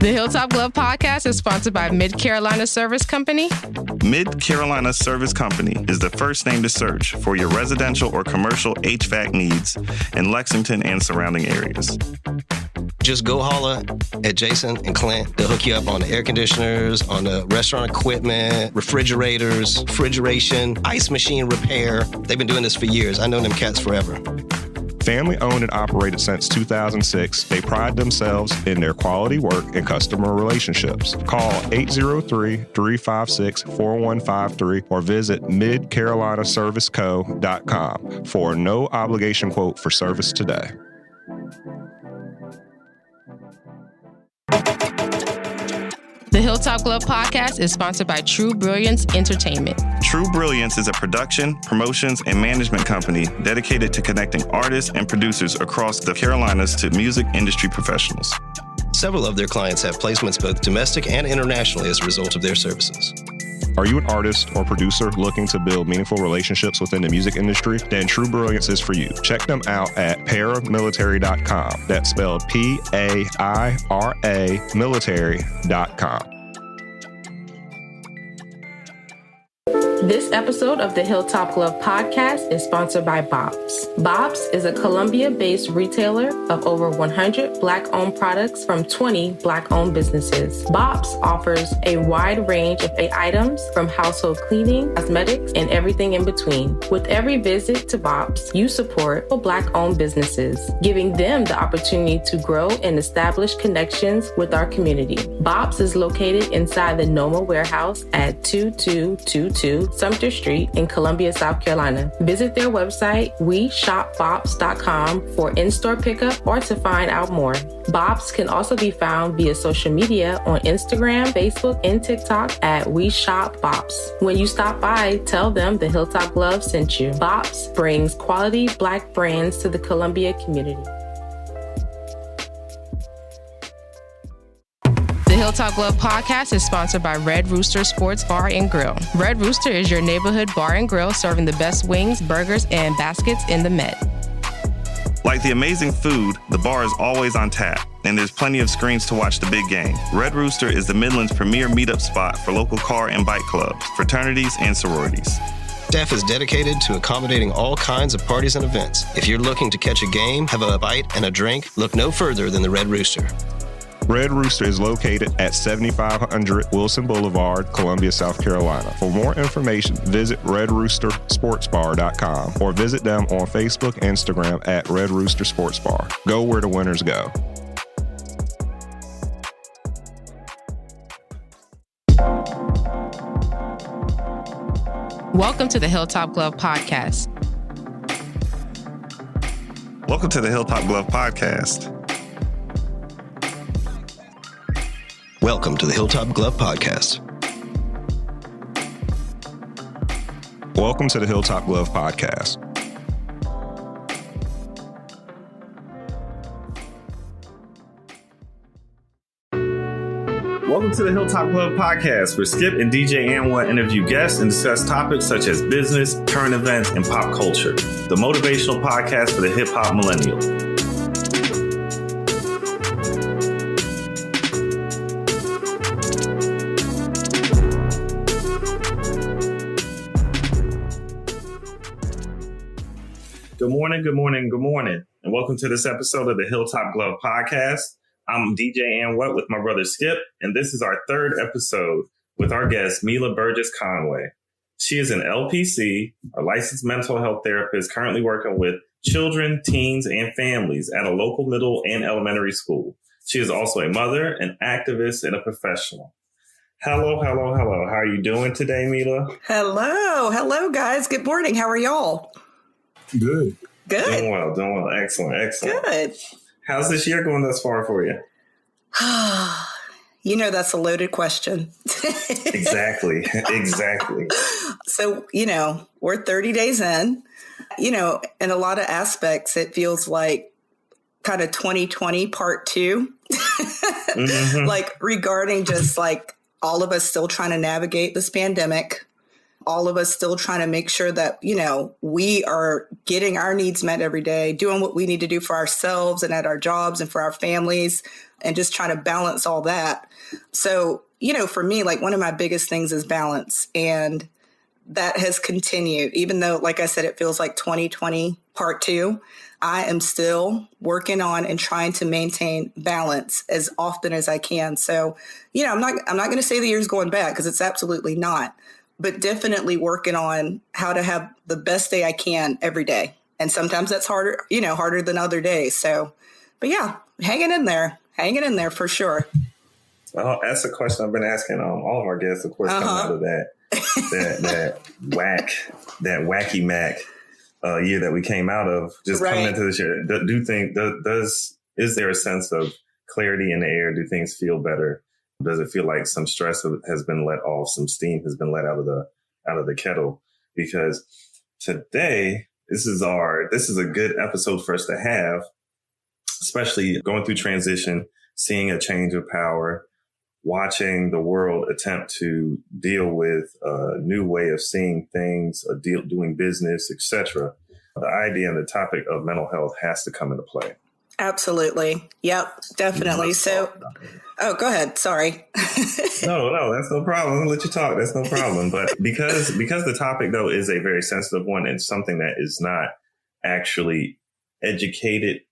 The Hilltop Glove Podcast is sponsored by Mid Carolina Service Company. Mid Carolina Service Company is the first name to search for your residential or commercial HVAC needs in Lexington and surrounding areas. Just go holler at Jason and Clint. They'll hook you up on the air conditioners, on the restaurant equipment, refrigerators, refrigeration, ice machine repair. They've been doing this for years. I know them cats forever. Family owned and operated since 2006, they pride themselves in their quality work and customer relationships. Call 803-356-4153 or visit midcarolinaserviceco.com for a no obligation quote for service today. The Hilltop Glove Podcast is sponsored by True Brilliance Entertainment. True Brilliance is a production, promotions, and management company dedicated to connecting artists and producers across the Carolinas to music industry professionals. Several of their clients have placements both domestic and internationally as a result of their services. Are you an artist or producer looking to build meaningful relationships within the music industry? Then True Brilliance is for you. Check them out at paramilitary.com. That's spelled P-A-I-R-A military.com. This episode of the Hilltop Glove Podcast is sponsored by Bob's. Bob's is a Columbia-based retailer of over 100 Black-owned products from 20 Black-owned businesses. Bob's offers a wide range of items from household cleaning, cosmetics, and everything in between. With every visit to Bob's, you support Black-owned businesses, giving them the opportunity to grow and establish connections with our community. Bob's is located inside the Noma warehouse at 2222 Sumter Street in Columbia, South Carolina. Visit their website, weshopbobs.com, for in-store pickup or to find out more. Bob's can also be found via social media on Instagram, Facebook, and TikTok at weshopbobs. When you stop by, tell them the Hilltop Glove sent you. Bob's brings quality Black brands to the Columbia community. The Hilltop Glove Podcast is sponsored by Red Rooster Sports Bar and Grill. Red Rooster is your neighborhood bar and grill serving the best wings, burgers, and baskets in the Met. Like the amazing food, the bar is always on tap, and there's plenty of screens to watch the big game. Red Rooster is the Midland's premier meetup spot for local car and bike clubs, fraternities, and sororities. Staff is dedicated to accommodating all kinds of parties and events. If you're looking to catch a game, have a bite, and a drink, look no further than the Red Rooster. Red Rooster is located at 7500 Wilson Boulevard, Columbia, South Carolina. For more information, visit redroostersportsbar.com or visit them on Facebook, Instagram at Red Rooster Sports Bar. Go where the winners go. Welcome to the Hilltop Glove Podcast. Welcome to the Hilltop Glove Podcast. Welcome to the Hilltop Glove Podcast. Welcome to the Hilltop Glove Podcast. Welcome to the Hilltop Glove Podcast, where Skip and DJ Anwa interview guests and discuss topics such as business, current events, and pop culture. The motivational podcast for the hip-hop millennial. Good morning, good morning, good morning, and welcome to this episode of the Hilltop Glove Podcast. I'm DJ Anwa with my brother Skip, and this is our third episode with our guest, Mila Conway. She is an LPC, a licensed mental health therapist currently working with children, teens, and families at a local middle and elementary school. She is also a mother, an activist, and a professional. Hello. How are you doing today, Mila? Hello, guys. Good morning. How are y'all? Good. Good. Doing well. Excellent. Good. How's this year going thus far for you? That's a loaded question. Exactly. So, we're 30 days in, in a lot of aspects, it feels like kind of 2020 part 2, Mm-hmm. like regarding just like all of us still trying to navigate this pandemic, all of us still trying to make sure that, we are getting our needs met every day, doing what we need to do for ourselves and at our jobs and for our families. and just trying to balance all that. So, for me, like one of my biggest things is balance. And that has continued, even though, like I said, it feels like 2020 part 2. I am still working on and trying to maintain balance as often as I can. So, I'm not going to say the year's going bad, because it's absolutely not, but definitely working on how to have the best day I can every day. And sometimes that's harder than other days. So, but yeah, hanging in there for sure. Well, that's a question I've been asking all of our guests, of course, coming out of that wacky Mac year that we came out of, just coming into this year. Is there a sense of clarity in the air? Do things feel better? Does it feel like some stress has been let off, some steam has been let out of the kettle? Because today, this is a good episode for us to have, especially going through transition, seeing a change of power, watching the world attempt to deal with a new way of seeing things, doing business, etc. The idea and the topic of mental health has to come into play. Absolutely. Yep, definitely. So, go ahead. Sorry. No, that's no problem. I'll let you talk. That's no problem. But because the topic, though, is a very sensitive one and something that is not actually educated,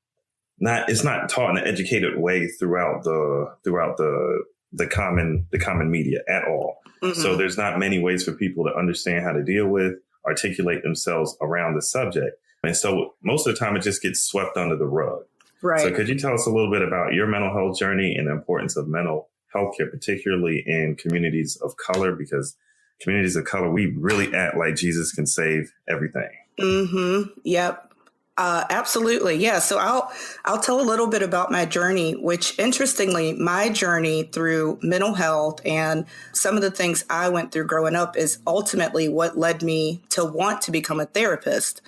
it's not taught in an educated way throughout the common media at all. Mm-hmm. So there's not many ways for people to understand how to deal with, articulate themselves around the subject. And so most of the time it just gets swept under the rug. Right. So could you tell us a little bit about your mental health journey and the importance of mental health care, particularly in communities of color? Because communities of color, we really act like Jesus can save everything. Mm-hmm. Yep. Absolutely. Yeah. So I'll tell a little bit about my journey, which interestingly, my journey through mental health and some of the things I went through growing up is ultimately what led me to want to become a therapist.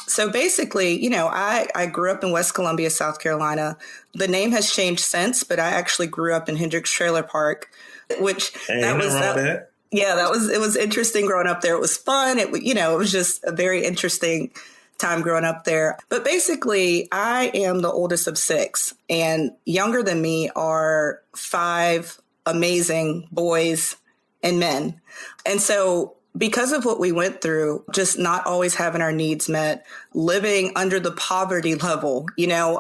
So basically, I grew up in West Columbia, South Carolina. The name has changed since, but I actually grew up in Hendricks Trailer Park, which it was interesting growing up there. It was fun. It was just a very interesting time growing up there. But basically, I am the oldest of 6, and younger than me are 5 amazing boys and men. And so because of what we went through, just not always having our needs met, living under the poverty level,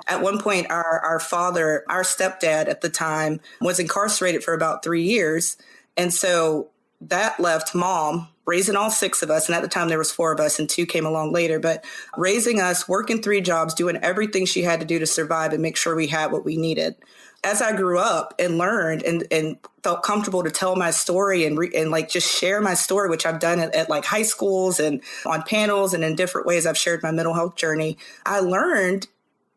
at one point, our father, our stepdad at the time, was incarcerated for about 3 years. And so that left mom raising all 6 of us. And at the time there was 4 of us and 2 came along later, but raising us, working 3 jobs, doing everything she had to do to survive and make sure we had what we needed. As I grew up and learned and felt comfortable to tell my story and like just share my story, which I've done at like high schools and on panels and in different ways, I've shared my mental health journey. I learned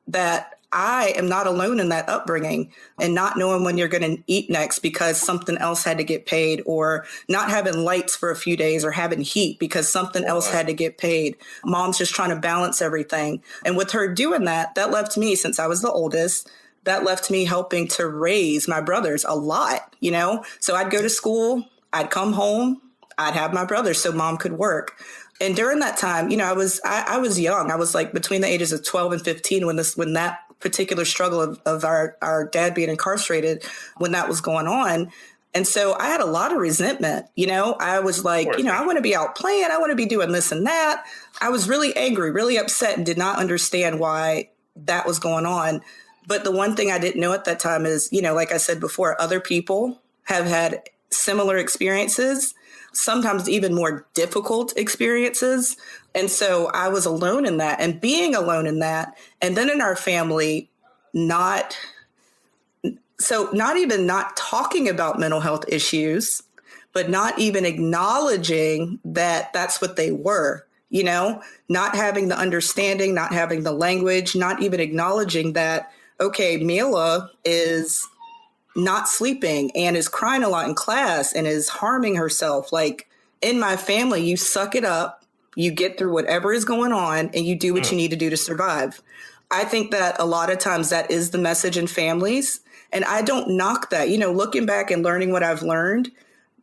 that I am not alone in that upbringing and not knowing when you're going to eat next because something else had to get paid, or not having lights for a few days or having heat because something else had to get paid. Mom's just trying to balance everything. And with her doing that left me, since I was the oldest, that left me helping to raise my brothers a lot, So I'd go to school, I'd come home, I'd have my brothers so mom could work. And during that time, I was young. I was like between the ages of 12 and 15 when that particular struggle of our dad being incarcerated, when that was going on. And so I had a lot of resentment. I was like, I want to be out playing. I want to be doing this and that. I was really angry, really upset, and did not understand why that was going on. But the one thing I didn't know at that time is, like I said before, other people have had similar experiences, sometimes even more difficult experiences. And so I was alone in that, and being alone in that. And then in our family, not even not talking about mental health issues, but not even acknowledging that that's what they were, not having the understanding, not having the language, not even acknowledging that, okay, Mila is not sleeping and is crying a lot in class and is harming herself. Like, in my family, you suck it up, you get through whatever is going on, and you do what you need to do to survive. I think that a lot of times that is the message in families. And I don't knock that. Looking back and learning what I've learned,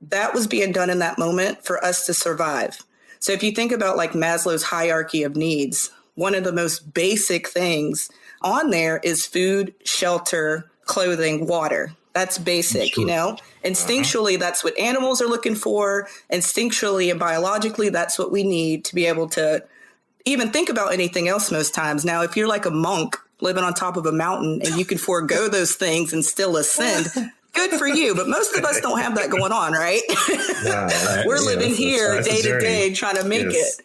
that was being done in that moment for us to survive. So if you think about like Maslow's hierarchy of needs, one of the most basic things on there is food, shelter, clothing, water. That's basic, Sure. you know? Instinctually, that's what animals are looking for. Instinctually and biologically, that's what we need to be able to even think about anything else most times. Now, if you're like a monk living on top of a mountain and you can forego those things and still ascend, good for you. But most of us don't have that going on, right? We're living here day to day trying to make it.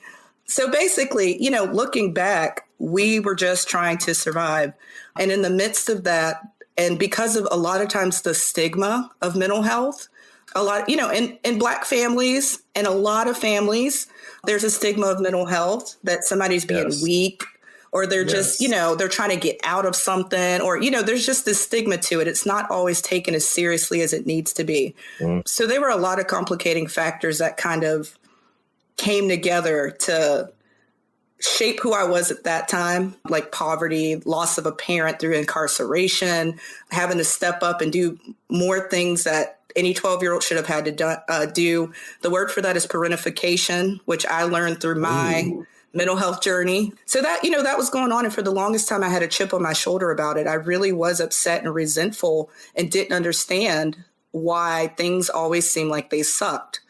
So basically, you know, looking back, we were just trying to survive. And in the midst of that, and because of a lot of times the stigma of mental health, a lot, you know, in Black families and a lot of families, there's a stigma of mental health that somebody's being weak, or they're just, you know, they're trying to get out of something, or, you know, there's just this stigma to it. It's not always taken as seriously as it needs to be. So there were a lot of complicating factors that kind of came together to shape who I was at that time, like poverty, loss of a parent through incarceration, having to step up and do more things that any 12-year-old should have had to do. The word for that is parentification, which I learned through my mental health journey. So that, you know, that was going on. And for the longest time, I had a chip on my shoulder about it. I really was upset and resentful and didn't understand why things always seemed like they sucked.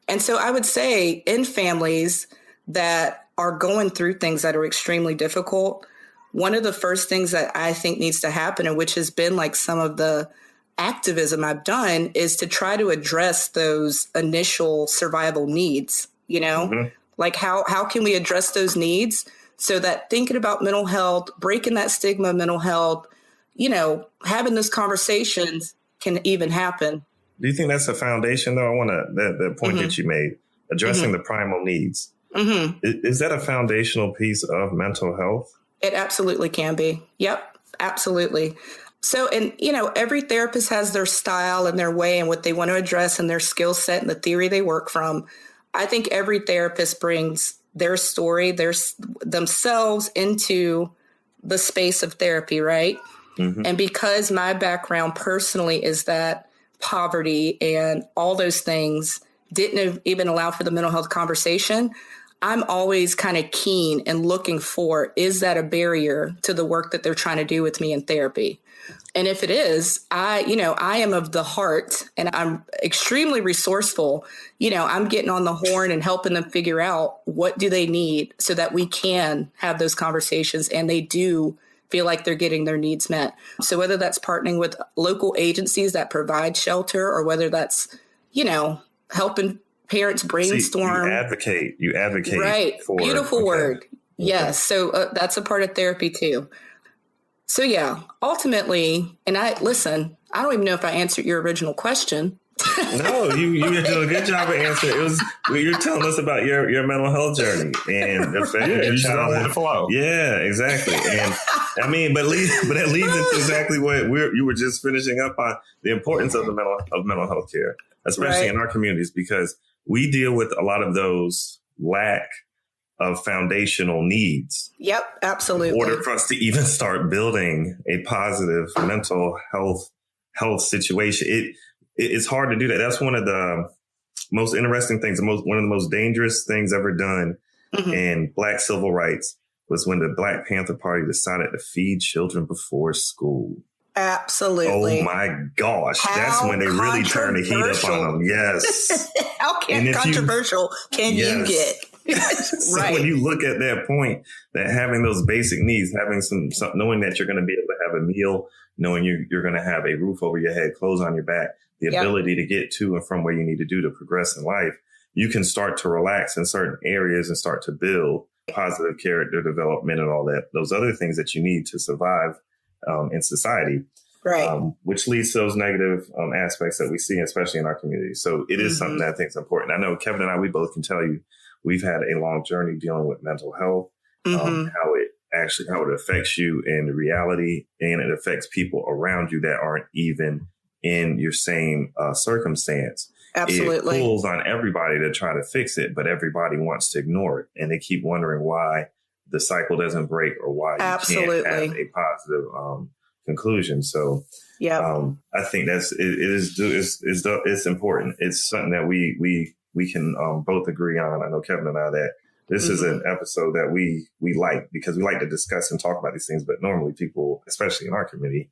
And so I would say in families that are going through things that are extremely difficult, one of the first things that I think needs to happen, and which has been like some of the activism I've done, is to try to address those initial survival needs, you know, like how can we address those needs so that thinking about mental health, breaking that stigma of mental health, you know, having those conversations can even happen. Do you think that's a foundation, though? I want to, that point that you made, addressing the primal needs. Is that a foundational piece of mental health? It absolutely can be. Yep, absolutely. So, and, you know, every therapist has their style and their way and what they want to address and their skill set and the theory they work from. I think every therapist brings their story, themselves into the space of therapy, right? And because my background personally is that poverty and all those things didn't even allow for the mental health conversation, I'm always kind of keen and looking for, is that a barrier to the work that they're trying to do with me in therapy? And if it is, I am of the heart and I'm extremely resourceful. You know, I'm getting on the horn and helping them figure out what do they need so that we can have those conversations and they do feel like they're getting their needs met. So whether that's partnering with local agencies that provide shelter or whether that's, you know, helping parents brainstorm. You advocate. Right. For, beautiful word. Yes. So that's a part of therapy too. So yeah, ultimately, and I don't even know if I answered your original question. No, you did a good job of answering. It was you're telling us about your mental health journey and the fact that your child flow. Yeah, exactly. And I mean, but it leads into exactly what you were just finishing up on, the importance of mental health care, especially in our communities, because we deal with a lot of those lack of foundational needs. Yep, absolutely. In order for us to even start building a positive mental health situation, it's hard to do that. That's one of the most interesting things, one of the most dangerous things ever done in Black civil rights was when the Black Panther Party decided to feed children before school. Absolutely. Oh my gosh. That's when they really turn the heat up on them. Yes. How controversial can you get? So when you look at that point, that having those basic needs, having some knowing that you're going to be able to have a meal, knowing you're going to have a roof over your head, clothes on your back, the ability to get to and from where you need to do to progress in life, you can start to relax in certain areas and start to build positive character development and all that, those other things that you need to survive in society. Right. Which leads to those negative aspects that we see, especially in our community. So it is something that I think is important. I know Kevin and I, we both can tell you, we've had a long journey dealing with mental health, how it affects you in reality, and it affects people around you that aren't even in your same circumstance. Absolutely. It pulls on everybody to try to fix it, but everybody wants to ignore it. And they keep wondering why the cycle doesn't break or why you can't have a positive conclusion. So I think it's important. It's something that we can both agree on. I know Kevin and I that this is an episode that we like because we like to discuss and talk about these things. But normally people, especially in our community,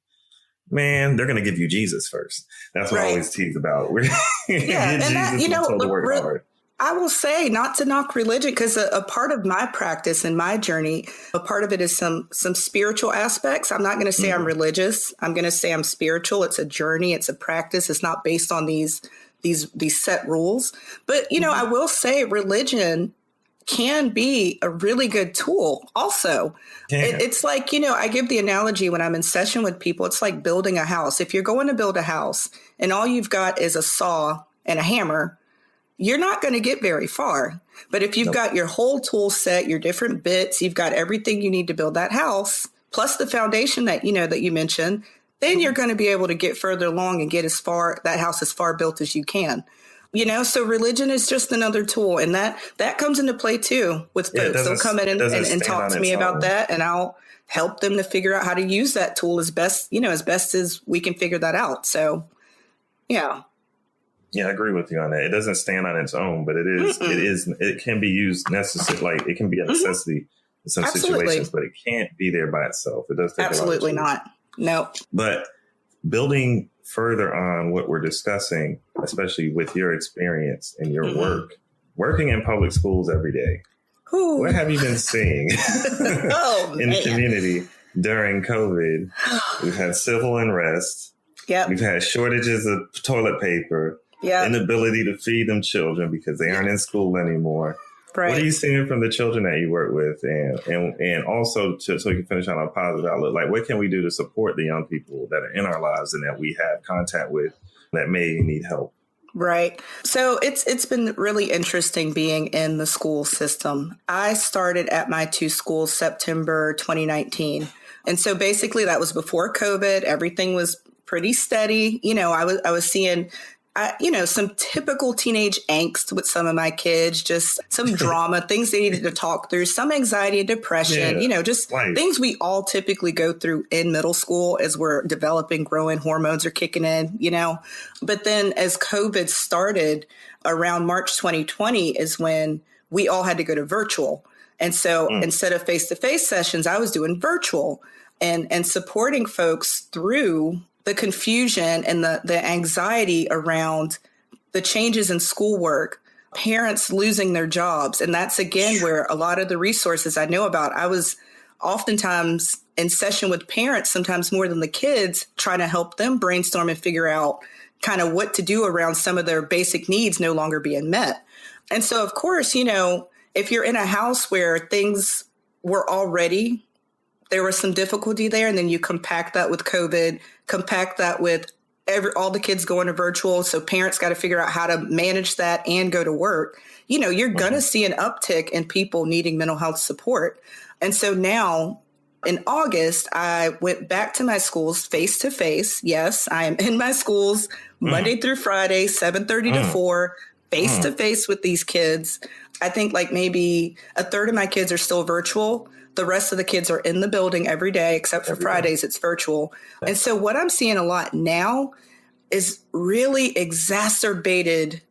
man, they're going to give you Jesus first. That's what I always tease about. We're yeah, and that, you know, told to work hard. I will say, not to knock religion, because a part of my practice and my journey, a part of it is some spiritual aspects. I'm not going to say I'm religious. I'm going to say I'm spiritual. It's a journey. It's a practice. It's not based on these set rules. But, you know, I will say religion can be a really good tool also. It's like, you know, I give the analogy when I'm in session with people, it's like building a house. If you're going to build a house and all you've got is a saw and a hammer, you're not going to get very far. But if you've got your whole tool set, your different bits, you've got everything you need to build that house, plus the foundation that, you know, that you mentioned, then you're going to be able to get further along and get that house as far built as you can. You know, so religion is just another tool. And that comes into play too with folks. They'll come in and talk to me about that, and I'll help them to figure out how to use that tool as best as we can figure that out. So, yeah. Yeah, I agree with you on that. It doesn't stand on its own, but it can be used like it can be a necessity in some situations, but it can't be there by itself. It does take absolutely not. No. But building further on what we're discussing, especially with your experience and your work, working in public schools every day, what have you been seeing in the community during COVID? We've had civil unrest. Yep. We've had shortages of toilet paper. Yep. Inability to feed them children because they aren't in school anymore. Right. What are you seeing from the children that you work with? And also, so you can finish on a positive outlook, like what can we do to support the young people that are in our lives and that we have contact with that may need help? Right. So it's been really interesting being in the school system. I started at my two schools September 2019. And so basically that was before COVID. Everything was pretty steady. You know, I was seeing some typical teenage angst with some of my kids, just some drama, things they needed to talk through, some anxiety and depression, things we all typically go through in middle school as we're developing, growing, hormones are kicking in, But then as COVID started around March 2020 is when we all had to go to virtual. And so instead of face-to-face sessions, I was doing virtual and supporting folks through the confusion and the anxiety around the changes in schoolwork, parents losing their jobs. And that's, again, where a lot of the resources I know about, I was oftentimes in session with parents, sometimes more than the kids, trying to help them brainstorm and figure out kind of what to do around some of their basic needs no longer being met. And so, of course, if you're in a house where things were already, there was some difficulty there, and then you compact that with COVID, compact that with all the kids going to virtual. So parents got to figure out how to manage that and go to work. You're going to see an uptick in people needing mental health support. And so now in August, I went back to my schools face to face. Yes, I am in my schools Monday through Friday, 7:30 to 4, face to face with these kids. I think like maybe a third of my kids are still virtual. The rest of the kids are in the building every day, except for Fridays, it's virtual. And so what I'm seeing a lot now is really exacerbated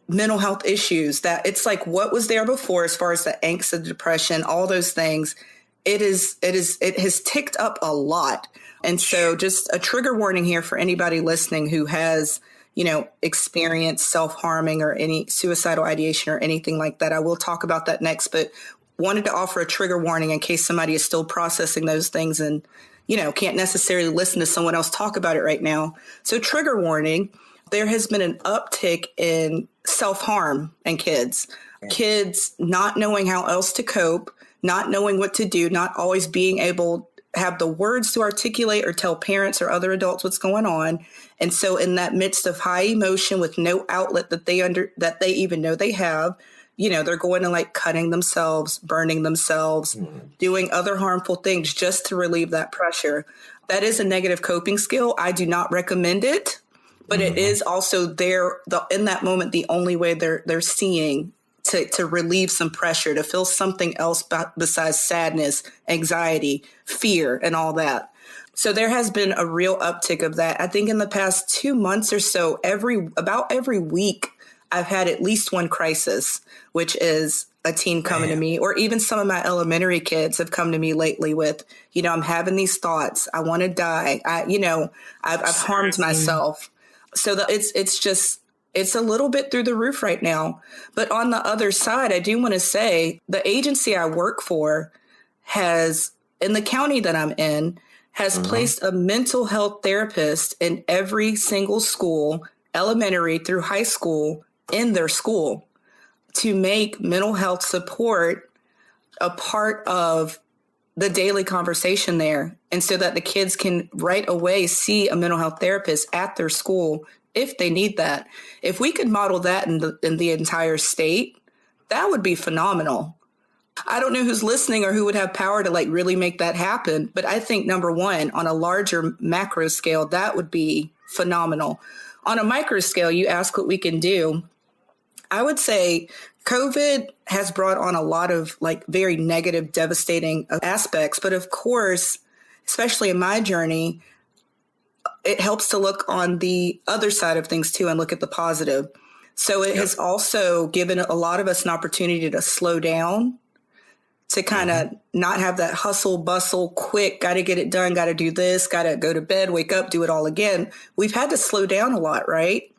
mental health issues, that it's like what was there before as far as the angst, the depression, all those things. It has ticked up a lot. And so just a trigger warning here for anybody listening who has, experienced self-harming or any suicidal ideation or anything like that. I will talk about that next, but wanted to offer a trigger warning in case somebody is still processing those things and, can't necessarily listen to someone else talk about it right now. So trigger warning, there has been an uptick in self-harm in kids not knowing how else to cope, not knowing what to do, not always being able to have the words to articulate or tell parents or other adults what's going on. And so in that midst of high emotion with no outlet that they even know they have, they're going to like cutting themselves, burning themselves, doing other harmful things just to relieve that pressure. That is a negative coping skill. I do not recommend it, but it is also in that moment, the only way they're seeing to relieve some pressure, to feel something else besides sadness, anxiety, fear, and all that. So there has been a real uptick of that. I think in the past 2 months or so, about every week, I've had at least one crisis, which is a teen coming to me, or even some of my elementary kids have come to me lately with, I'm having these thoughts. I want to die. I've harmed myself. So it's a little bit through the roof right now. But on the other side, I do want to say the agency I work for in the county that I'm in, has placed a mental health therapist in every single school, elementary through high school, in their school, to make mental health support a part of the daily conversation there. And so that the kids can right away see a mental health therapist at their school if they need that. If we could model that in the entire state, that would be phenomenal. I don't know who's listening or who would have power to really make that happen. But I think, number one, on a larger macro scale, that would be phenomenal. On a micro scale, you ask what we can do. I would say COVID has brought on a lot of very negative, devastating aspects. But of course, especially in my journey, it helps to look on the other side of things too and look at the positive. So it has also given a lot of us an opportunity to slow down, to kind of not have that hustle, bustle, quick, got to get it done, got to do this, got to go to bed, wake up, do it all again. We've had to slow down a lot, right?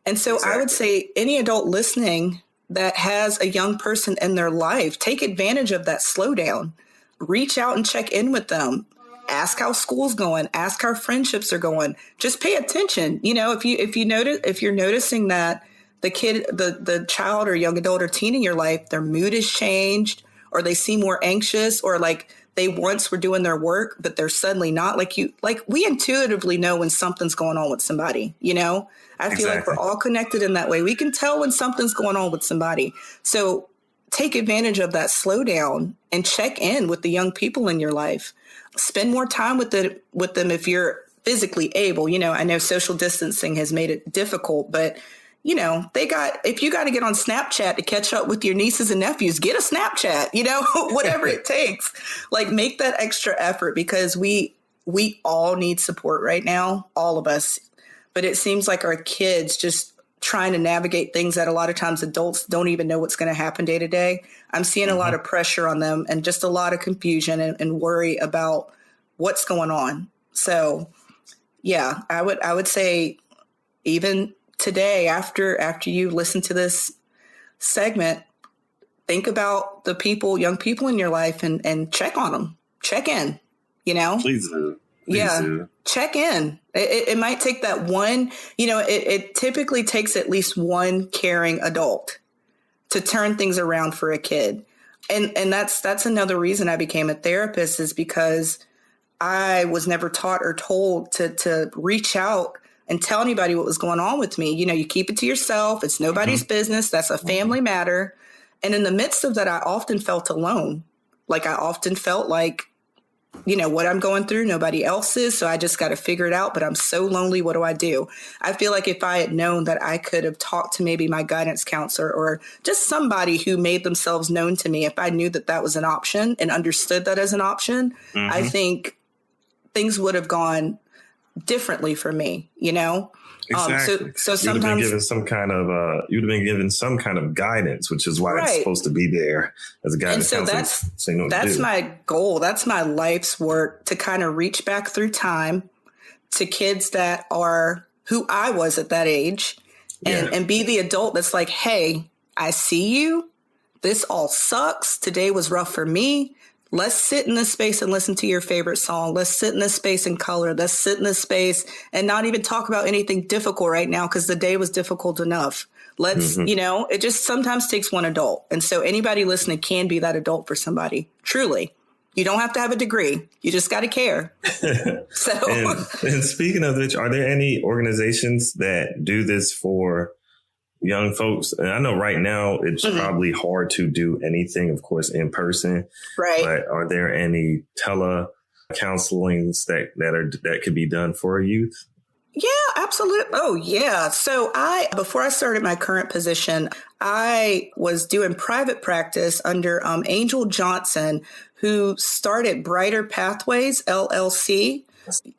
And so I would say any adult listening that has a young person in their life, take advantage of that slowdown. Reach out and check in with them. Ask how school's going. Ask how friendships are going. Just pay attention. If you're noticing that the kid, the child or young adult or teen in your life, their mood has changed, or they seem more anxious, or they once were doing their work, but they're suddenly not. We intuitively know when something's going on with somebody, I feel like we're all connected in that way. We can tell when something's going on with somebody. So take advantage of that slowdown and check in with the young people in your life. Spend more time with them if you're physically able. I know social distancing has made it difficult, but if you got to get on Snapchat to catch up with your nieces and nephews, get a Snapchat, whatever it takes, make that extra effort, because we all need support right now, all of us. But it seems like our kids just trying to navigate things that a lot of times adults don't even know what's going to happen day to day. I'm seeing a lot of pressure on them and just a lot of confusion and worry about what's going on. So yeah, I would say even today, after you listen to this segment, think about the young people in your life and check on them. Check in, Please do. Please do. Check in. It might take that one, it typically takes at least one caring adult to turn things around for a kid. And that's another reason I became a therapist, is because I was never taught or told to reach out and tell anybody what was going on with me. You keep it to yourself. It's nobody's business. That's a family matter. And in the midst of that, I often felt alone. I often felt like, what I'm going through, nobody else is. So I just got to figure it out. But I'm so lonely. What do I do? I feel like if I had known that I could have talked to maybe my guidance counselor or just somebody who made themselves known to me, if I knew that that was an option and understood that as an option, I think things would have gone differently for me, Exactly. So sometimes you'd have been given some kind of guidance, which is why it's supposed to be there as a guidance. And so that's my goal. That's my life's work, to kind of reach back through time to kids that are who I was at that age, and be the adult that's like, hey, I see you. This all sucks. Today was rough for me. Let's sit in this space and listen to your favorite song. Let's sit in this space and color. Let's sit in this space and not even talk about anything difficult right now, because the day was difficult enough. Let's, it just sometimes takes one adult. And so anybody listening can be that adult for somebody. Truly. You don't have to have a degree. You just got to care. And speaking of which, are there any organizations that do this for young folks? And I know right now it's probably hard to do anything, of course, in person. Right. But are there any tele-counselings that could be done for youth? Yeah, absolutely. Oh, yeah. So before I started my current position, I was doing private practice under Angel Johnson, who started Brighter Pathways, LLC.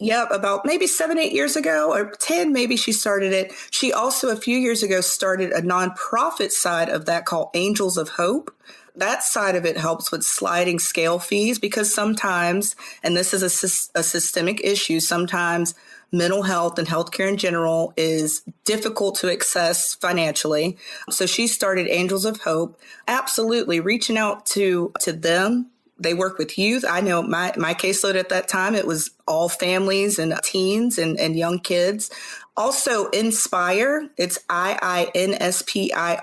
Yep, about maybe 7-8 years ago, or 10, maybe she started it. She also a few years ago started a nonprofit side of that called Angels of Hope. that side of it helps with sliding scale fees, because sometimes, and this is a systemic issue, sometimes mental health and healthcare in general is difficult to access financially. So she started Angels of Hope, absolutely reaching out to them. They work with youth. I know my caseload at that time, it was all families and teens and young kids. Also Inspire, it's IINSPIRE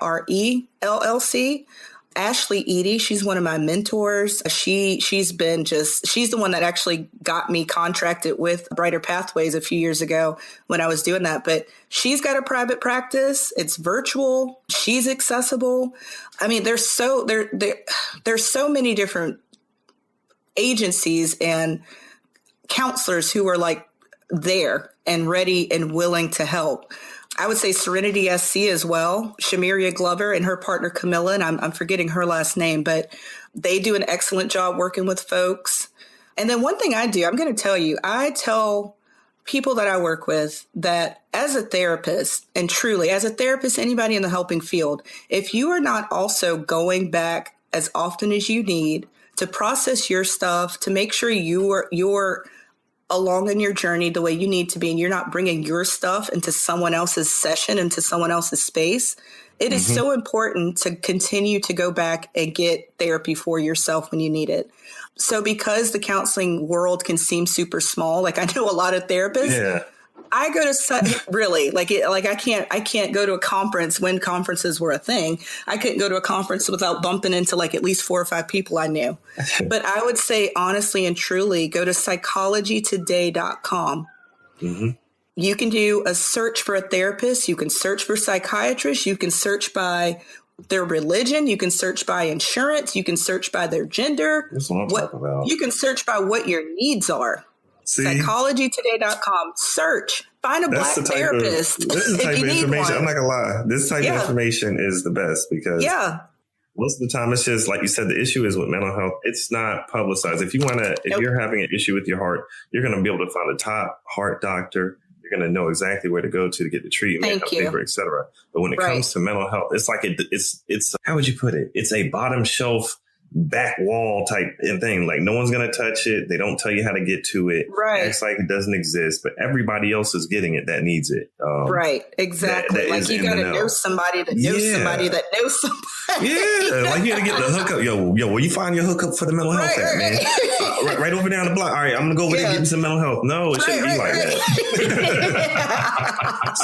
LLC. Ashley Eady, she's one of my mentors. She's the one that actually got me contracted with Brighter Pathways a few years ago when I was doing that. But she's got a private practice. It's virtual. She's accessible. I mean, there's so many different agencies and counselors who are like there and ready and willing to help. I would say Serenity SC as well. Shamiria Glover and her partner Camilla, and I'm forgetting her last name, but they do an excellent job working with folks. And then one thing I do, I'm going to tell you, I tell people that I work with that as a therapist, and truly as a therapist, anybody in the helping field, if you are not also going back as often as you need to process your stuff, to make sure you're along in your journey the way you need to be, and you're not bringing your stuff into someone else's session, into someone else's space, it is so important to continue to go back and get therapy for yourself when you need it. So because the counseling world can seem super small, like I know a lot of therapists, Yeah. I go to really I can't go to a conference when conferences were a thing. I couldn't go to a conference without bumping into like at least 4 or 5 people I knew. But I would say honestly and truly, go to psychologytoday.com. Mm-hmm. You can do a search for a therapist. You can search for psychiatrists. You can search by their religion. You can search by insurance. You can search by their gender. That's what I'm talking about. You can search by what your needs are. See? Psychologytoday.com. Search. Find a Black therapist. This is the type of information. I'm not going to lie. This type of information is the best because most of the time it's just, like you said, the issue is with mental health. It's not publicized. If you're having an issue with your heart, you're going to be able to find a top heart doctor. You're going to know exactly where to go to get the treatment, et cetera. But when it comes to mental health, it's like it's how would you put it? It's a bottom shelf back wall type thing. Like no one's going to touch it. They don't tell you how to get to it. Right. It's like it doesn't exist, but everybody else is getting it that needs it. Right. Exactly. Like you got to know somebody that knows somebody that knows somebody. Yeah. Like you got to get the hookup. Yo, where you find your hookup for the mental health at, man? Right over down the block. All right. I'm going to go over there and get me some mental health. No, it shouldn't be like that.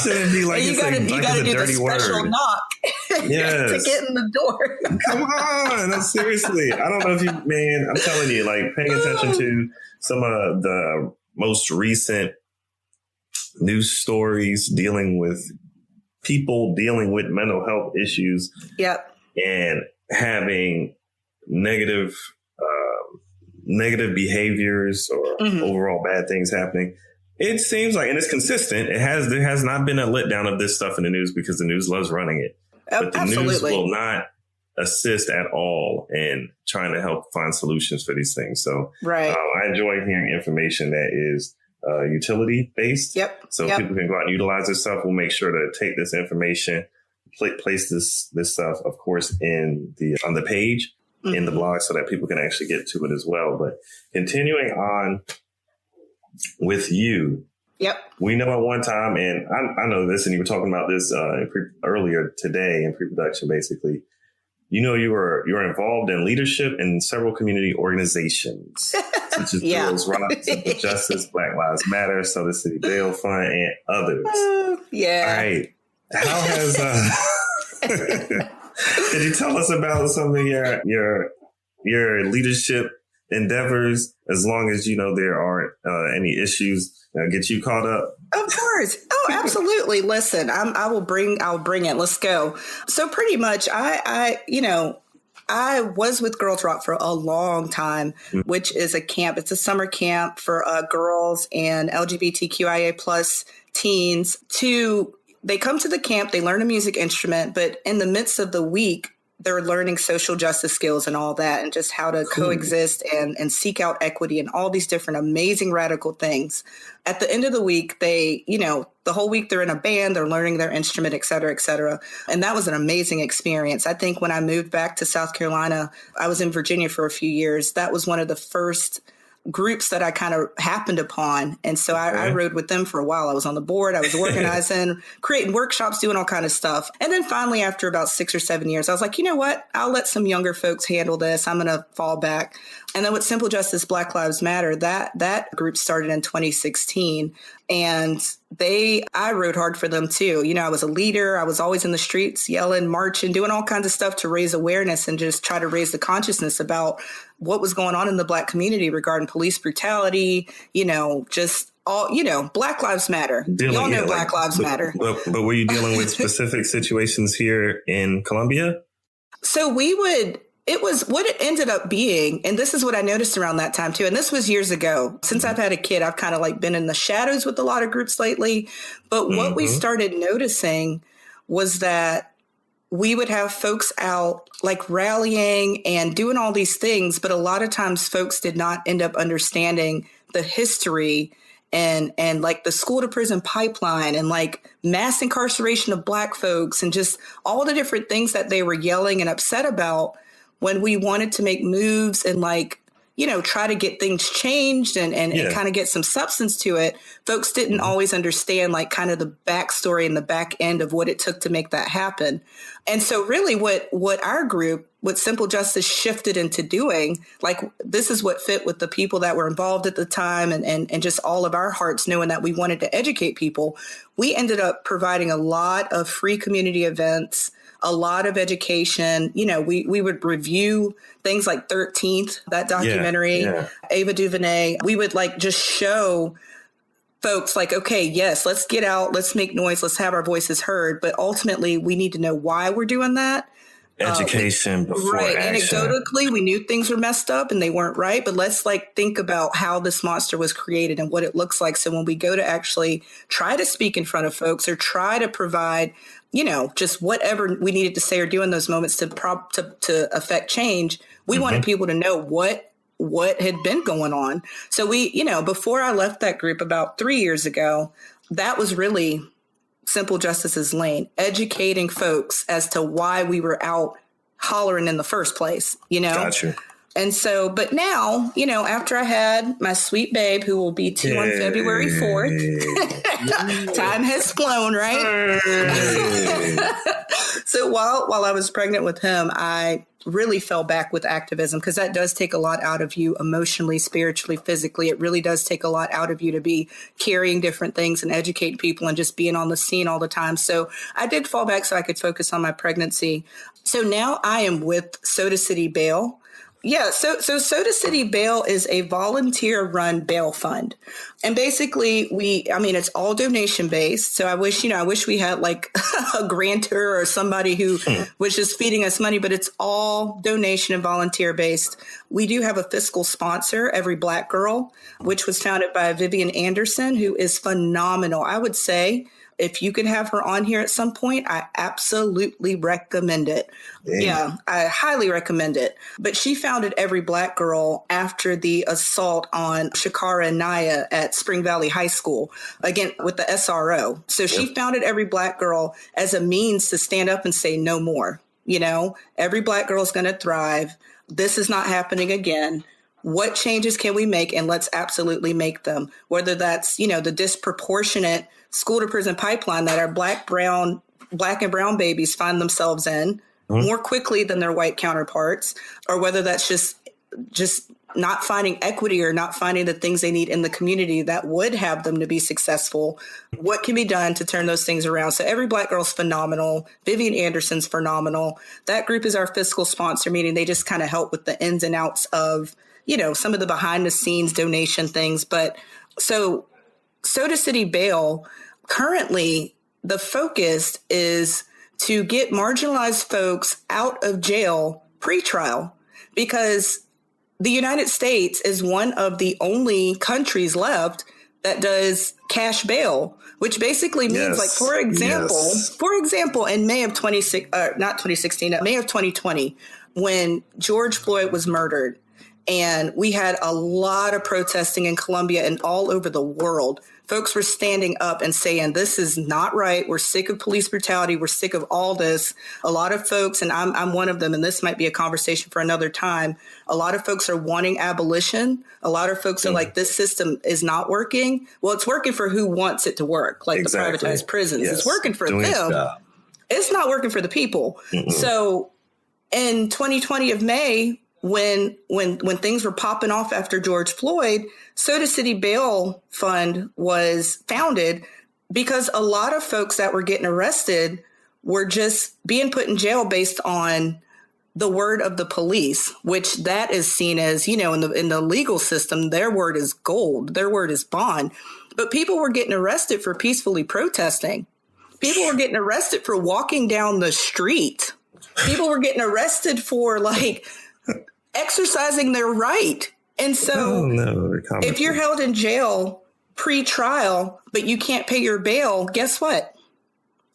Shouldn't be like you got to do the special knock to get in the door. Come on. That's seriously. I don't know if I'm telling you, like paying attention to some of the most recent news stories dealing with people dealing with mental health issues. Yep. And having negative behaviors or overall bad things happening. It seems like, and it's consistent. There has not been a letdown of this stuff in the news because the news loves running it. But the news will not assist at all in trying to help find solutions for these things. So I enjoy hearing information that is utility based. Yep. So people can go out and utilize this stuff. We'll make sure to take this information, place this stuff, of course, on the page in the blog so that people can actually get to it as well. But continuing on with you. Yep. We know at one time, and I know this, and you were talking about this earlier today in pre-production, basically. You know, you're involved in leadership in several community organizations, such as Girls Rock, Simple Justice, Black Lives Matter, Southern City Bail Fund, and others. All right. How has could you tell us about some of your leadership endeavors, as long as you know there aren't any issues get you caught up? Of course. Oh, absolutely. Listen, I'll bring it. Let's go. So pretty much I was with Girls Rock for a long time, which is a camp. It's a summer camp for girls and LGBTQIA plus teens. They come to the camp, they learn a music instrument, but in the midst of the week, they're learning social justice skills and all that, and just how to coexist and seek out equity and all these different amazing radical things. At the end of the week, they, the whole week they're in a band, they're learning their instrument, et cetera, et cetera. And that was an amazing experience. I think when I moved back to South Carolina, I was in Virginia for a few years. That was one of the first groups that I kind of happened upon. And so I rode with them for a while. I was on the board. I was organizing, creating workshops, doing all kind of stuff. And then finally, after about 6 or 7 years, I was like, you know what? I'll let some younger folks handle this. I'm going to fall back. And then with Simple Justice Black Lives Matter, that group started in 2016. And I rode hard for them too. I was a leader. I was always in the streets, yelling, marching, doing all kinds of stuff to raise awareness and just try to raise the consciousness about what was going on in the Black community regarding police brutality, just all, Black Lives Matter. Y'all know Black Lives Matter. But were you dealing with specific situations here in Columbia? So it was what it ended up being. And this is what I noticed around that time too. And this was years ago. Since I've had a kid, I've kind of like been in the shadows with a lot of groups lately. But what we started noticing was that we would have folks out like rallying and doing all these things. But a lot of times folks did not end up understanding the history and like the school to prison pipeline and like mass incarceration of Black folks and just all the different things that they were yelling and upset about when we wanted to make moves and like, try to get things changed and kind of get some substance to it. Folks didn't always understand like kind of the backstory and the back end of what it took to make that happen. And so really what our group, what Simple Justice shifted into doing, like this is what fit with the people that were involved at the time and just all of our hearts knowing that we wanted to educate people. We ended up providing a lot of free community events, a lot of education. We would review things like 13th, that documentary, Ava DuVernay. We would like just show folks like, okay, yes, let's get out, let's make noise, let's have our voices heard. But ultimately, we need to know why we're doing that. Education before action. Anecdotally, we knew things were messed up and they weren't right. But let's like think about how this monster was created and what it looks like. So when we go to actually try to speak in front of folks or try to provide just whatever we needed to say or do in those moments to affect change, we wanted people to know what had been going on. So we, before I left that group about 3 years ago, that was really Simple Justice's lane, educating folks as to why we were out hollering in the first place, Gotcha. And so, but now, after I had my sweet babe, who will be 2 on February 4th, time has flown, right? So while I was pregnant with him, I really fell back with activism because that does take a lot out of you emotionally, spiritually, physically. It really does take a lot out of you to be carrying different things and educate people and just being on the scene all the time. So I did fall back so I could focus on my pregnancy. So now I am with Soda City Bail. Yeah, so Soda City Bail is a volunteer-run bail fund. And basically, it's all donation-based. So I wish we had like a grantor or somebody who was just feeding us money, but it's all donation and volunteer-based. We do have a fiscal sponsor, Every Black Girl, which was founded by Vivian Anderson, who is phenomenal. I would say if you could have her on here at some point, I absolutely recommend it. Yeah, I highly recommend it. But she founded Every Black Girl after the assault on Shakara and Naya at Spring Valley High School, again, with the SRO. So she founded Every Black Girl as a means to stand up and say no more. Every Black girl is going to thrive. This is not happening again. What changes can we make? And let's absolutely make them. Whether that's, the disproportionate school to prison pipeline that our black and brown babies find themselves in more quickly than their white counterparts, or whether that's just not finding equity or not finding the things they need in the community that would have them to be successful. What can be done to turn those things around? So Every Black Girl's phenomenal. Vivian Anderson's phenomenal. That group is our fiscal sponsor, meaning they just kind of help with the ins and outs of, some of the behind the scenes donation things. But so Soda City Bail, currently the focus is to get marginalized folks out of jail pre-trial, because the United States is one of the only countries left that does cash bail, which basically means like, for example, in May of 2020, when George Floyd was murdered, and we had a lot of protesting in Colombia and all over the world. Folks were standing up and saying, this is not right. We're sick of police brutality. We're sick of all this. A lot of folks, and I'm one of them, and this might be a conversation for another time. A lot of folks are wanting abolition. A lot of folks are like, this system is not working. Well, it's working for who wants it to work, like the privatized prisons. Yes. It's working for them. It's not working for the people. So in 2020 of May, when things were popping off after George Floyd, Soda City Bail Fund was founded because a lot of folks that were getting arrested were just being put in jail based on the word of the police, which that is seen as, in the legal system, their word is gold, their word is bond. But people were getting arrested for peacefully protesting. People were getting arrested for walking down the street. People were getting arrested for exercising their right. And so if you're held in jail pre-trial, but you can't pay your bail, guess what?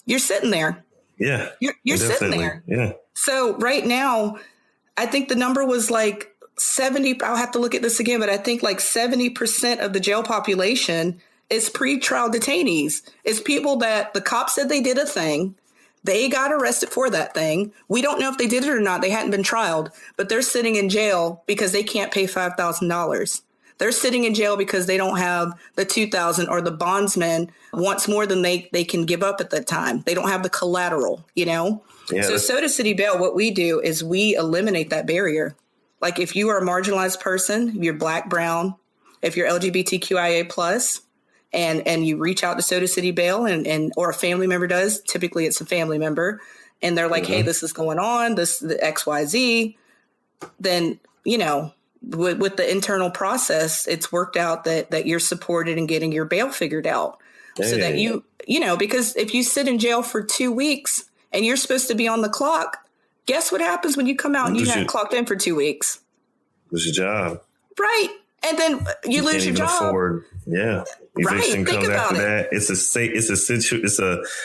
You're sitting there. Yeah. You're sitting there. Yeah. So right now, I think the number was 70. I'll have to look at this again, but I think 70% of the jail population is pre-trial detainees. It's people that the cops said they did a thing. They got arrested for that thing. We don't know if they did it or not. They hadn't been trialed, but they're sitting in jail because they can't pay $5,000. They're sitting in jail because they don't have the $2,000, or the bondsman wants more than they can give up at that time. They don't have the collateral, Yeah, so Soda City Bail, what we do is we eliminate that barrier. Like if you are a marginalized person, if you're Black, brown, if you're LGBTQIA plus, and you reach out to Soda City Bail and or a family member does, typically it's a family member, and they're like, hey, this is going on, the XYZ, then, with the internal process, it's worked out that you're supported in getting your bail figured out. So that because if you sit in jail for 2 weeks and you're supposed to be on the clock, guess what happens when you come out and you haven't clocked in for 2 weeks? Lose your job. Right. And then you lose your job. Eviction comes after that. It's a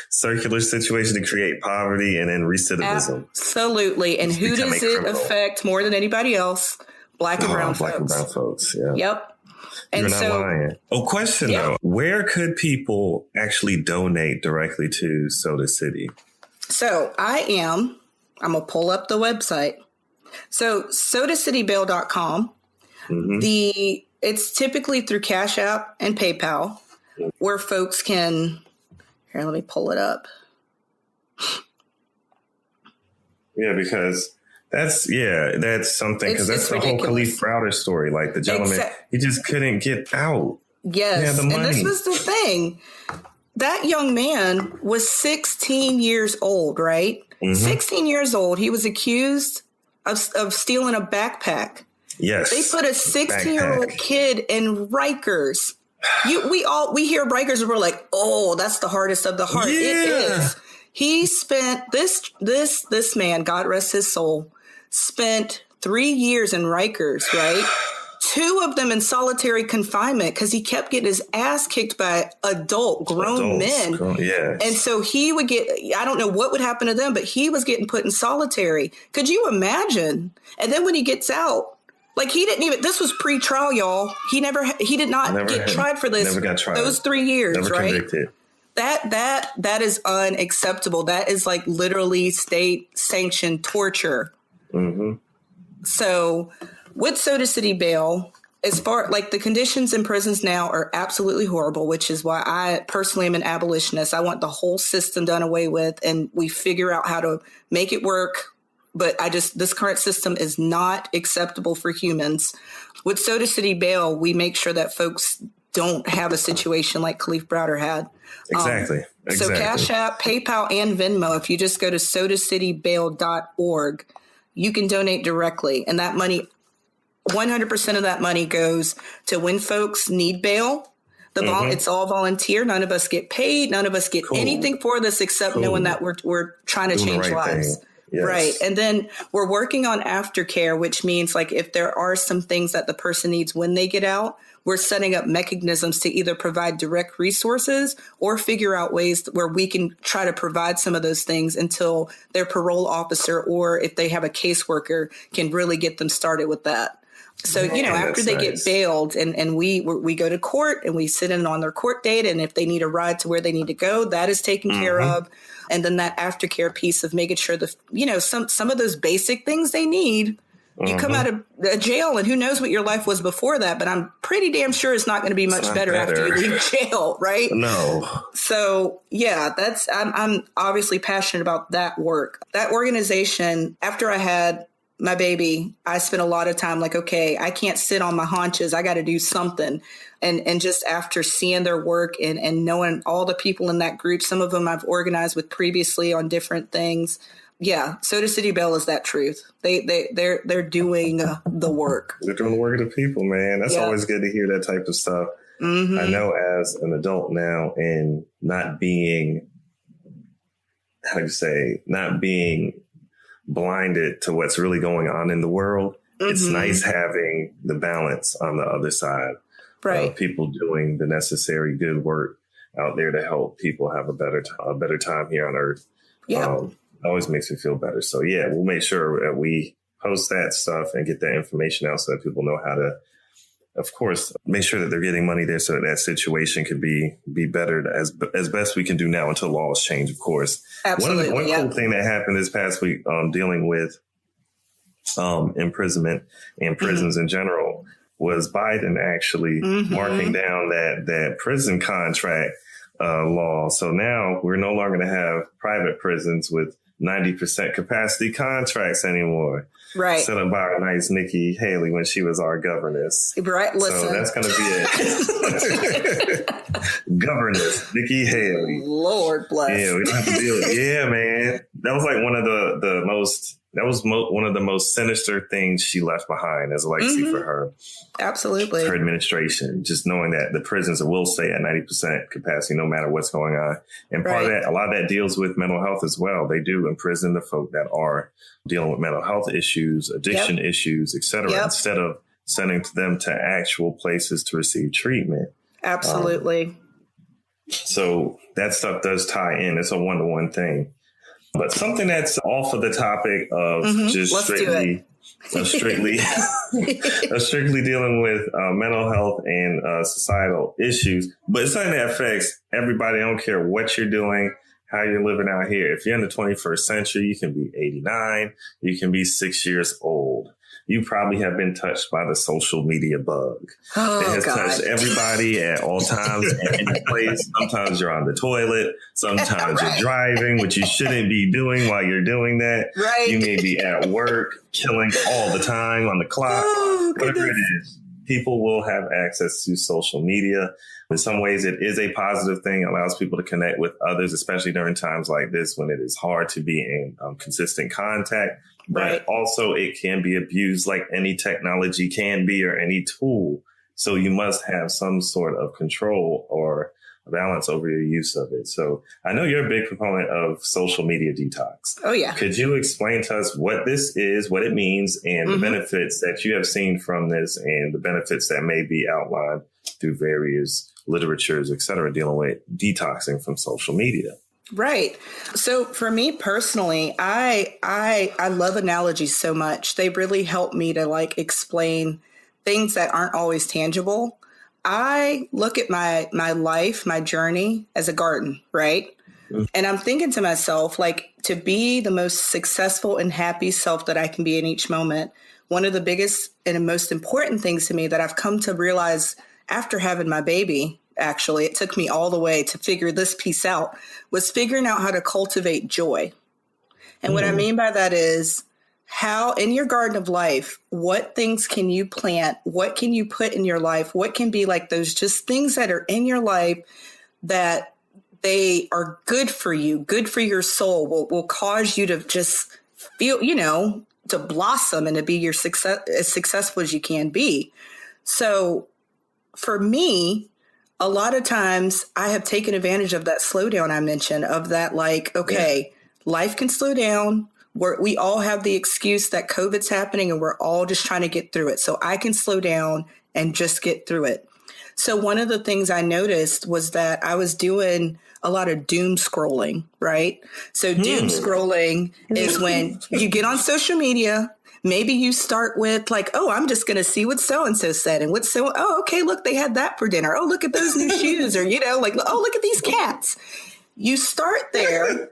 circular situation to create poverty and then recidivism. Absolutely. And who does it affect more than anybody else? Black and brown folks. Yeah. Yep. And You're not lying. Question though. Where could people actually donate directly to Soda City? So I'm going to pull up the website. So sodacitybail.com. It's typically through Cash App and PayPal, where folks can, here, let me pull it up. Yeah, because that's something, because that's the whole Khalif Browder story. Like the gentleman, he just couldn't get out. Yes. And this was the thing. That young man was 16 years old, right? 16 years old. He was accused of stealing a backpack. Yes. They put a 16-year-old kid in Rikers. We hear Rikers and we're like, oh, that's the hardest of the hard. Yeah. It is. He spent this man, God rest his soul, spent 3 years in Rikers, right? 2 of them in solitary confinement because he kept getting his ass kicked by grown men. And so he would get, I don't know what would happen to them, but he was getting put in solitary. Could you imagine? And then when he gets out, he didn't even, this was pre-trial, y'all. He did not get tried for this. Never got tried. Those 3 years, never right? Convicted. That is unacceptable. That is literally state sanctioned torture. So with Soda City Bail, as far the conditions in prisons now are absolutely horrible, which is why I personally am an abolitionist. I want the whole system done away with, and we figure out how to make it work. But this current system is not acceptable for humans. With Soda City Bail, we make sure that folks don't have a situation like Khalif Browder had. Exactly. So Cash App, PayPal, and Venmo, if you just go to sodacitybail.org, you can donate directly. And that money, 100% of that money goes to when folks need bail. It's all volunteer. None of us get paid. None of us get anything for this except knowing that we're trying to change lives. Yes. Right. And then we're working on aftercare, which means if there are some things that the person needs when they get out, we're setting up mechanisms to either provide direct resources or figure out ways where we can try to provide some of those things until their parole officer, or if they have a caseworker, can really get them started with that. So, you know, after they get bailed and we go to court and we sit in on their court date, and if they need a ride to where they need to go, that is taken care of. And then that aftercare piece of making sure some of those basic things they need. You come out of jail and who knows what your life was before that, but I'm pretty damn sure it's not going to be much better after you leave jail, right? No. So yeah, I'm obviously passionate about that work. That organization, after I had my baby, I spent a lot of time like, okay, I can't sit on my haunches. I got to do something. And just after seeing their work and knowing all the people in that group, some of them I've organized with previously on different things. Yeah. Soda City Bell is that truth. They're doing the work. They're doing the work of the people, man. That's always good to hear that type of stuff. Mm-hmm. I know as an adult now, and not being blinded to what's really going on in the world. It's nice having the balance on the other side. Right. People doing the necessary good work out there to help people have a better time here on Earth. Yeah. Always makes me feel better. So yeah, we'll make sure that we post that stuff and get that information out so that people know how to, of course, make sure that they're getting money there so that that situation could be bettered as best we can do now until laws change, of course. Absolutely. One cool thing that happened this past week, dealing with imprisonment and prisons in general, was Biden actually marking down that prison contract law. So now we're no longer going to have private prisons with 90% capacity contracts anymore. Right. Set up by our nice Nikki Haley when she was our governess. Right. Listen. So that's going to be it. Governess Nikki Haley. Lord bless. Yeah, we don't have to deal with it. Yeah, man. That was like one of the most one of the most sinister things she left behind as a legacy for her. Absolutely. Her administration, just knowing that the prisons will stay at 90% capacity no matter what's going on. And part of that, a lot of that deals with mental health as well. They do imprison the folk that are dealing with mental health issues, addiction issues, et cetera, instead of sending them to actual places to receive treatment. Absolutely. So that stuff does tie in. It's a one-to-one thing. But something that's off of the topic of just strictly dealing with mental health and societal issues, but it's something that affects everybody. I don't care what you're doing, how you're living out here. If you're in the 21st century, you can be 89, you can be 6 years old. You probably have been touched by the social media bug. It has touched everybody at all times and any place. Sometimes you're on the toilet. Sometimes you're driving, which you shouldn't be doing while you're doing that. Right. You may be at work, killing all the time on the clock. Whatever it is, people will have access to social media. In some ways, it is a positive thing. It allows people to connect with others, especially during times like this when it is hard to be in consistent contact. But also it can be abused like any technology can be or any tool. So you must have some sort of control or balance over your use of it. So I know you're a big proponent of social media detox. Oh, yeah. Could you explain to us what this is, what it means, and the benefits that you have seen from this and the benefits that may be outlined through various literatures, et cetera, dealing with detoxing from social media? Right. So for me personally, I love analogies so much. They really help me to like explain things that aren't always tangible. I look at my life, my journey as a garden, right? And I'm thinking to myself, like, to be the most successful and happy self that I can be in each moment, one of the biggest and most important things to me that I've come to realize after having my baby, actually, it took me all the way to figure this piece out, was figuring out how to cultivate joy. And what I mean by that is how in your garden of life, what things can you plant? What can you put in your life? What can be like those just things that are in your life that they are good for you, good for your soul, will cause you to just feel, to blossom and to be as successful as you can be. So for me, a lot of times I have taken advantage of that slowdown I mentioned, of that, like, okay, life can slow down. We all have the excuse that COVID's happening and we're all just trying to get through it. So I can slow down and just get through it. So one of the things I noticed was that I was doing a lot of doom scrolling, right? So doom scrolling is when you get on social media. Maybe you start with like, oh, I'm just going to see what so-and-so said and oh, okay, look, they had that for dinner. Oh, look at those new shoes. Or, like, oh, look at these cats. You start there.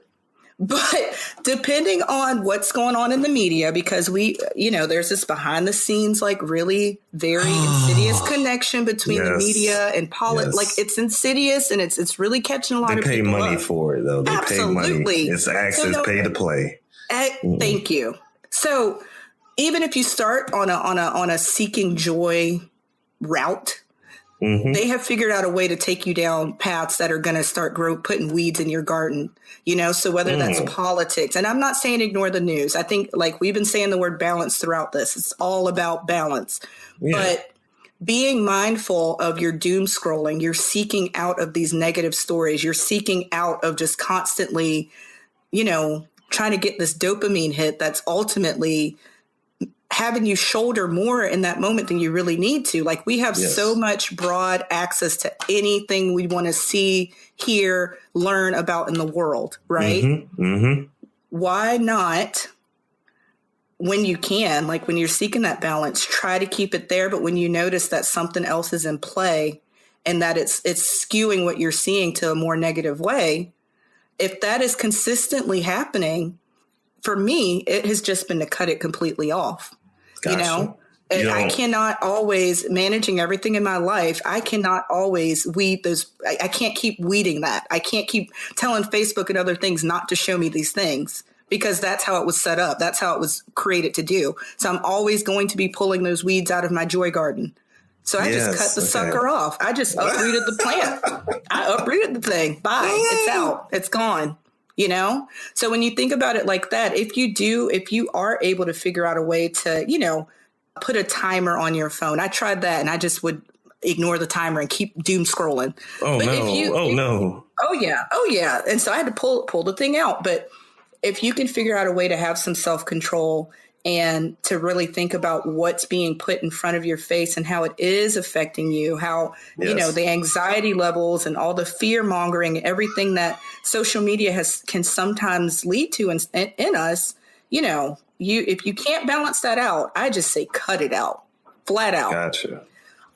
But depending on what's going on in the media, because there's this behind the scenes, like really very insidious connection between the media and politics. Like it's insidious and it's really catching a lot of people. They pay money for it, though. They Absolutely. pay money. It's access, pay to play. Thank you. So even if you start on a seeking joy route, they have figured out a way to take you down paths that are going to start putting weeds in your garden, so whether that's politics, and I'm not saying ignore the news. I think like we've been saying the word balance throughout this. It's all about balance, but being mindful of your doom scrolling, you're seeking out of these negative stories. You're seeking out of just constantly, trying to get this dopamine hit that's ultimately having you shoulder more in that moment than you really need to. Like we have so much broad access to anything we want to see, hear, learn about in the world, right? Why not, when you can, like when you're seeking that balance, try to keep it there. But when you notice that something else is in play and that it's skewing what you're seeing to a more negative way, if that is consistently happening, for me, it has just been to cut it completely off. Gotcha. And I cannot always, managing everything in my life, I cannot always weed those. I can't keep weeding that. I can't keep telling Facebook and other things not to show me these things because that's how it was set up. That's how it was created to do. So I'm always going to be pulling those weeds out of my joy garden. So I just cut the sucker off. I just uprooted the plant. I uprooted the thing. Bye. It's out. It's gone. So when you think about it like that, if you are able to figure out a way to, put a timer on your phone. I tried that and I just would ignore the timer and keep doom scrolling. Oh, no. Oh, yeah. And so I had to pull the thing out. But if you can figure out a way to have some self-control and to really think about what's being put in front of your face and how it is affecting you, how, the anxiety levels and all the fear mongering, everything that social media can sometimes lead to in us, if you can't balance that out, I just say cut it out, flat out. Gotcha.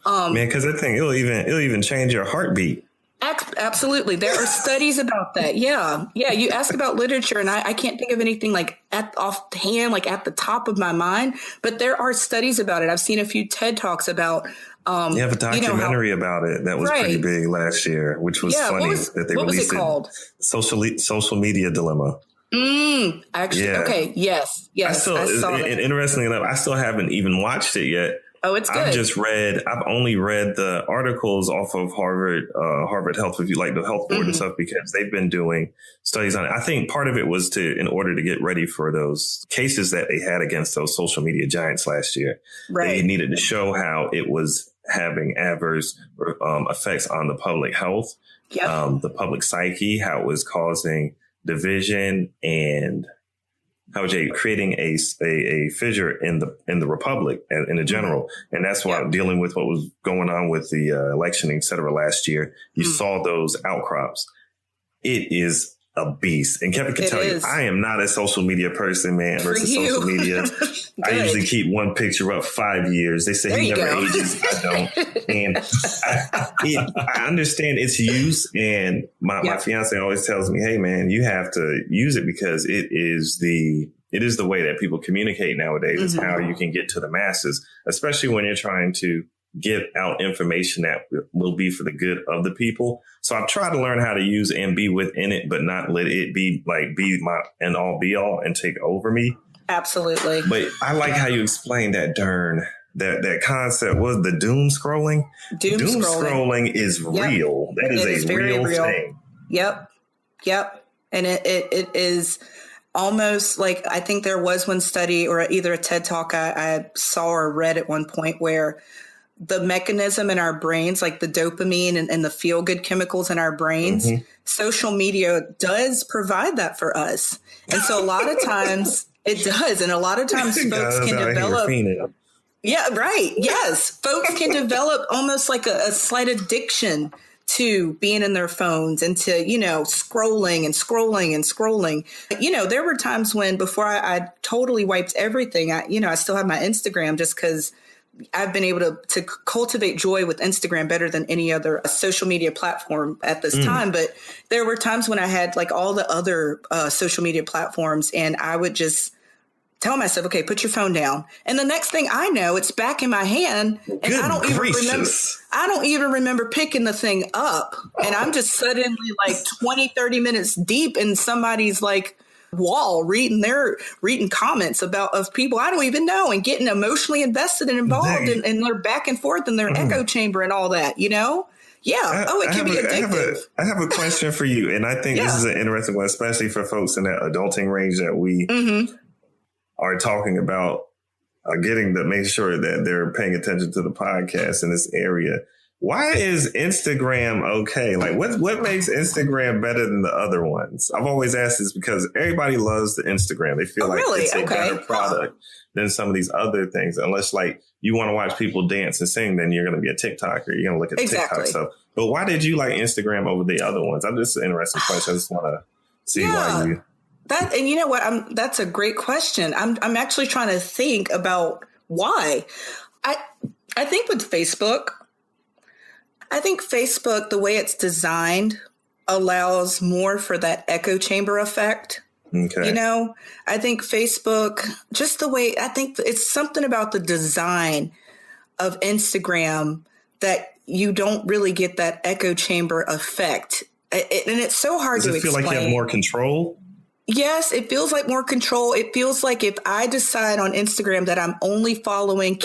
Man, because I think it'll even change your heartbeat. Absolutely. There are studies about that. Yeah. You ask about literature and I can't think of anything like offhand, like at the top of my mind, but there are studies about it. I've seen a few TED Talks about, you have a documentary about it that was pretty big last year, which was funny that they released it. What was it called? Social Media Dilemma. Actually, okay. Yes. I saw it. Interestingly enough, I still haven't even watched it yet. Oh, it's good. I've only read the articles off of Harvard Health Review, like the health board and stuff, because they've been doing studies on it. I think part of it was in order to get ready for those cases that they had against those social media giants last year. Right. They needed to show how it was having adverse effects on the public health, the public psyche, how it was causing division and how was creating a fissure in the republic and in the general. And that's why dealing with what was going on with the election, et cetera, last year, you saw those outcrops. It is a beast. And Kevin can tell you, I am not a social media person, man, versus social media. I usually keep one picture up 5 years. They say he never ages. I don't. And I understand its use. And my fiance always tells me, hey, man, you have to use it because it is the way that people communicate nowadays. It's how you can get to the masses, especially when you're trying to get out information that will be for the good of the people. So I've tried to learn how to use and be within it, but not let it be my end all be all and take over me. Absolutely. But I like how you explained that, Dern. That concept was the doom scrolling. Doom scrolling is real. That is a real thing. Yep. And it is almost like, I think there was one study or either a TED Talk I saw or read at one point where the mechanism in our brains, like the dopamine and the feel-good chemicals in our brains, social media does provide that for us. And so a lot of times it does. And a lot of times folks can develop. Yeah, right. Yes. Folks can develop almost like a slight addiction to being in their phones and to, scrolling and scrolling and scrolling. There were times when before I totally wiped everything, I still have my Instagram just because I've been able to cultivate joy with Instagram better than any other social media platform at this time. But there were times when I had like all the other social media platforms and I would just tell myself, okay, put your phone down. And the next thing I know, it's back in my hand and I don't even remember picking the thing up. And I'm just suddenly like 20, 30 minutes deep in somebody's like wall reading comments of people I don't even know and getting emotionally invested and involved in their back and forth in their echo chamber and all that, Yeah. It can be addictive. I have a question for you. And I think this is an interesting one, especially for folks in that adulting range that we are talking about making sure that they're paying attention to the podcast in this area. Why is Instagram okay? Like what makes Instagram better than the other ones? I've always asked this because everybody loves the Instagram. They feel it's a better product than some of these other things. Unless like you want to watch people dance and sing, then you're going to be a TikToker. You're going to look at TikTok stuff. But why did you like Instagram over the other ones? I'm just an interesting question. I just want to see why you. And you know what? That's a great question. I'm actually trying to think about why. I think with Facebook, the way it's designed allows more for that echo chamber effect. Okay. I think Facebook, just the way, I think it's something about the design of Instagram that you don't really get that echo chamber effect. And it's so hard to explain. Does it feel like you have more control? Yes, it feels like more control. It feels like if I decide on Instagram that I'm only following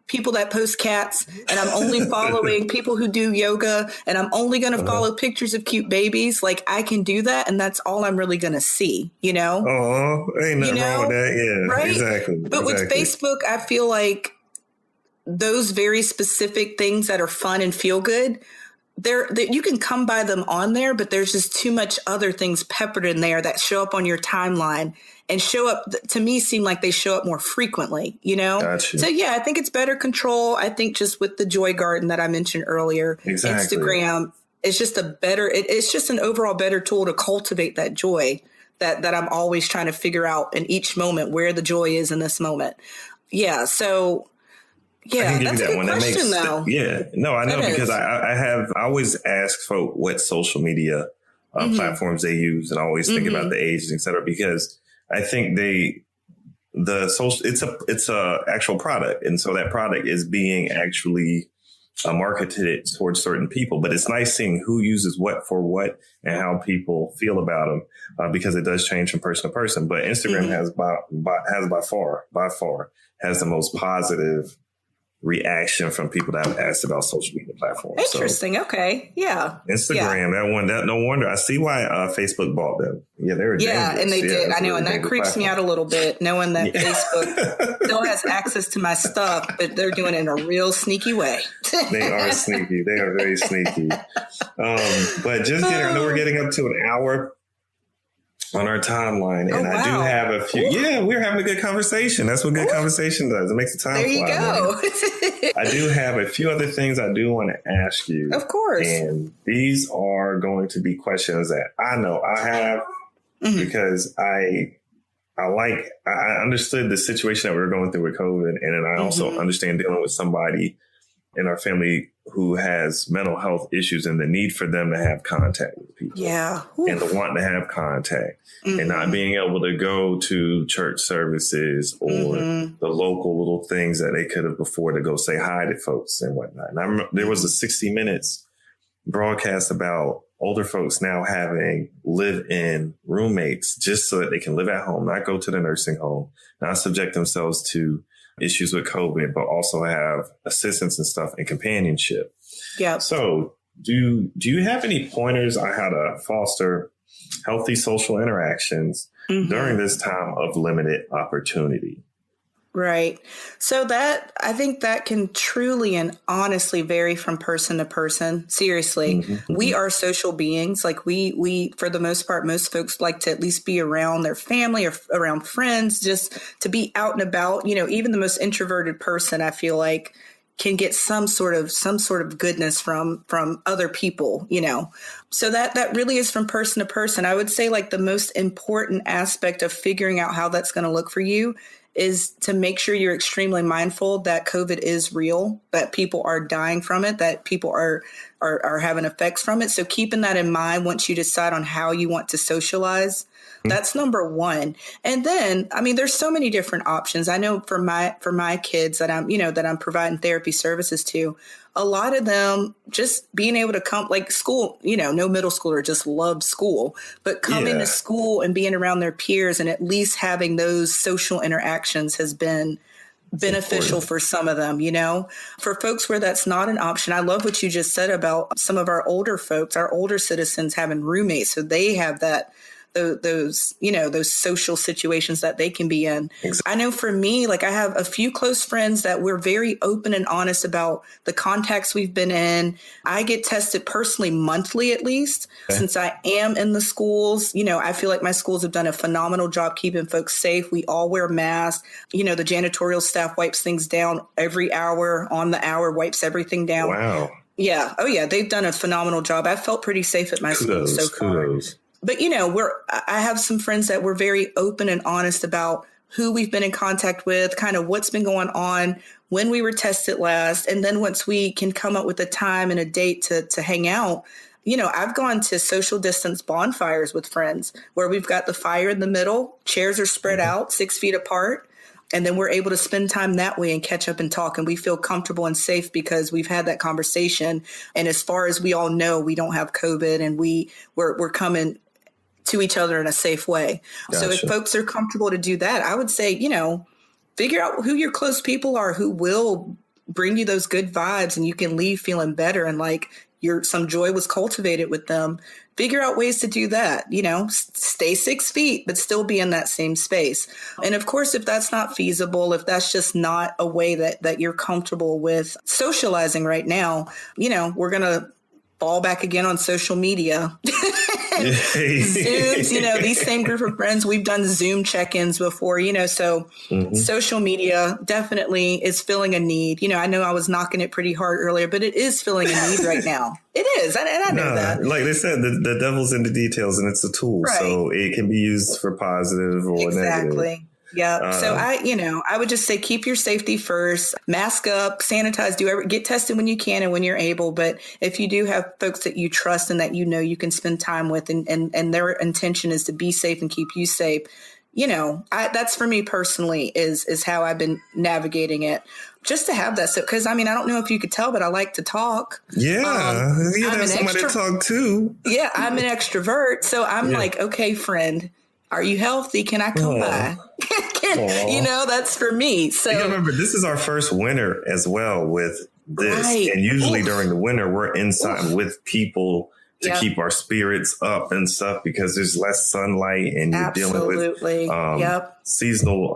people that post cats, and I'm only following people who do yoga, and I'm only going to follow pictures of cute babies, like I can do that. And that's all I'm really going to see, Oh, ain't nothing wrong with that. Yeah, right? Exactly. But with Facebook, I feel like those very specific things that are fun and feel good, you can come by them on there, but there's just too much other things peppered in there that show up on your timeline and show up, to me, seem like they show up more frequently, Gotcha. So yeah, I think it's better control. I think just with the Joy Garden that I mentioned earlier, Instagram is just it's just an overall better tool to cultivate that joy that I'm always trying to figure out in each moment where the joy is in this moment. Yeah. So yeah, that's a good question, though. Yeah, no, I know because I always ask folk what social media platforms they use, and I always think about the ages, et cetera, because I think it's a actual product, and so that product is being actually marketed towards certain people. But it's nice seeing who uses what for what and how people feel about them, because it does change from person to person. But Instagram has by far the most positive reaction from people that have asked about social media platforms. Interesting. So, okay. Yeah. Instagram, no wonder. I see why Facebook bought them. Yeah, they were dangerous. Yeah, and they did. I know, and that creeps me out a little bit, knowing that Facebook still has access to my stuff, but they're doing it in a real sneaky way. They are sneaky. They are very sneaky. But I know we're getting up to an hour on our timeline, and I do have a few. Yeah, we're having a good conversation. That's what good conversation does. It makes the time fly. There you go. I do have a few other things I do want to ask you. Of course. And these are going to be questions that I know I have because I understood the situation that we were going through with COVID, and then I also understand dealing with somebody in our family who has mental health issues and the need for them to have contact with people. Yeah. And the want to have contact and not being able to go to church services or the local little things that they could have before to go say hi to folks and whatnot. And I remember there was a 60 Minutes broadcast about older folks now having live-in roommates just so that they can live at home, not go to the nursing home, not subject themselves to issues with COVID, but also have assistance and stuff and companionship. Yeah. So do you have any pointers on how to foster healthy social interactions during this time of limited opportunity? Right. So that, I think that can truly and honestly vary from person to person. Seriously, we are social beings. Like we, for the most part, most folks like to at least be around their family or around friends, just to be out and about. You know, even the most introverted person, I feel like, can get some sort of goodness from other people, you know. So that really is from person to person. I would say like the most important aspect of figuring out how that's going to look for you is to make sure you're extremely mindful that COVID is real, that people are dying from it, that people are having effects from it. So keeping that in mind once you decide on how you want to socialize, that's number one. And then, I mean, there's so many different options. I know for my kids that I'm providing therapy services to, a lot of them just being able to come, like school, you know, no middle schooler just loves school, but coming to school and being around their peers and at least having those social interactions has been beneficial for some of them, you know. For folks where that's not an option, I love what you just said about some of our older folks, our older citizens having roommates. So they have those social situations that they can be in. Exactly. I know for me, like I have a few close friends that we're very open and honest about the contacts we've been in. I get tested personally monthly, at least, since I am in the schools. You know, I feel like my schools have done a phenomenal job keeping folks safe. We all wear masks. You know, the janitorial staff wipes things down every hour, on the hour, wipes everything down. Wow. Yeah. Oh yeah. They've done a phenomenal job. I felt pretty safe at my school so far. Kudos. But, you know, I have some friends that we're very open and honest about who we've been in contact with, kind of what's been going on, when we were tested last. And then once we can come up with a time and a date to hang out, you know, I've gone to social distance bonfires with friends where we've got the fire in the middle, chairs are spread out 6 feet apart. And then we're able to spend time that way and catch up and talk. And we feel comfortable and safe because we've had that conversation. And as far as we all know, we don't have COVID and we're coming to each other in a safe way. Gotcha. So if folks are comfortable to do that, I would say, you know, figure out who your close people are who will bring you those good vibes and you can leave feeling better and like some joy was cultivated with them. Figure out ways to do that, you know, stay 6 feet, but still be in that same space. And of course, if that's not feasible, if that's just not a way that you're comfortable with socializing right now, you know, we're going to fall back again on social media. Zooms, you know, these same group of friends, we've done Zoom check-ins before, you know, so social media definitely is filling a need. You know, I know I was knocking it pretty hard earlier, but it is filling a need right now. It is. And I know that. Like they said, the devil's in the details and it's a tool. Right. So it can be used for positive or negative. Yeah. So I would just say keep your safety first, mask up, sanitize, get tested when you can and when you're able. But if you do have folks that you trust and that you know you can spend time with and their intention is to be safe and keep you safe, you know, that's for me personally is how I've been navigating it. Just to have that. So, because I mean, I don't know if you could tell, but I like to talk. Yeah. You have somebody to talk to. Yeah. I'm an extrovert. So I'm like, okay, friend, are you healthy? Can I come by? You know, that's for me. So you remember, this is our first winter as well with this. Right. And usually during the winter, we're inside with people to keep our spirits up and stuff because there's less sunlight and you're dealing with seasonal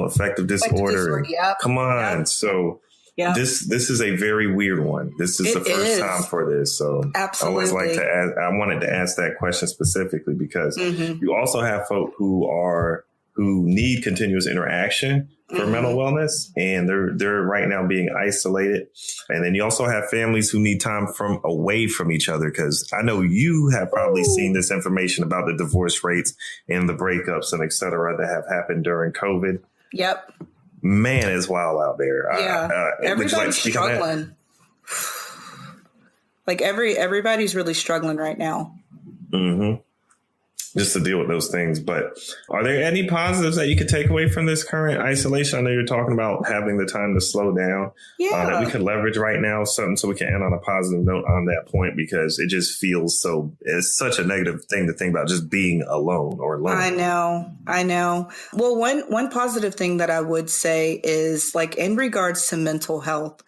affective disorder. Come on. So this is a very weird one. This is the first time for this. So absolutely. I always like to ask, I wanted to ask that question specifically because you also have folk who need continuous interaction for mental wellness, and they're right now being isolated. And then you also have families who need time away from each other, because I know you have probably seen this information about the divorce rates and the breakups and et cetera that have happened during COVID. Yep. Man, it's wild out there. Yeah. Everybody's struggling. Like everybody's really struggling right now. Just to deal with those things. But are there any positives that you could take away from this current isolation? I know you're talking about having the time to slow down that we could leverage right now, something so we can end on a positive note on that point, because it just feels it's such a negative thing to think about, just being alone or alone. I know. Well, one positive thing that I would say is like in regards to mental health,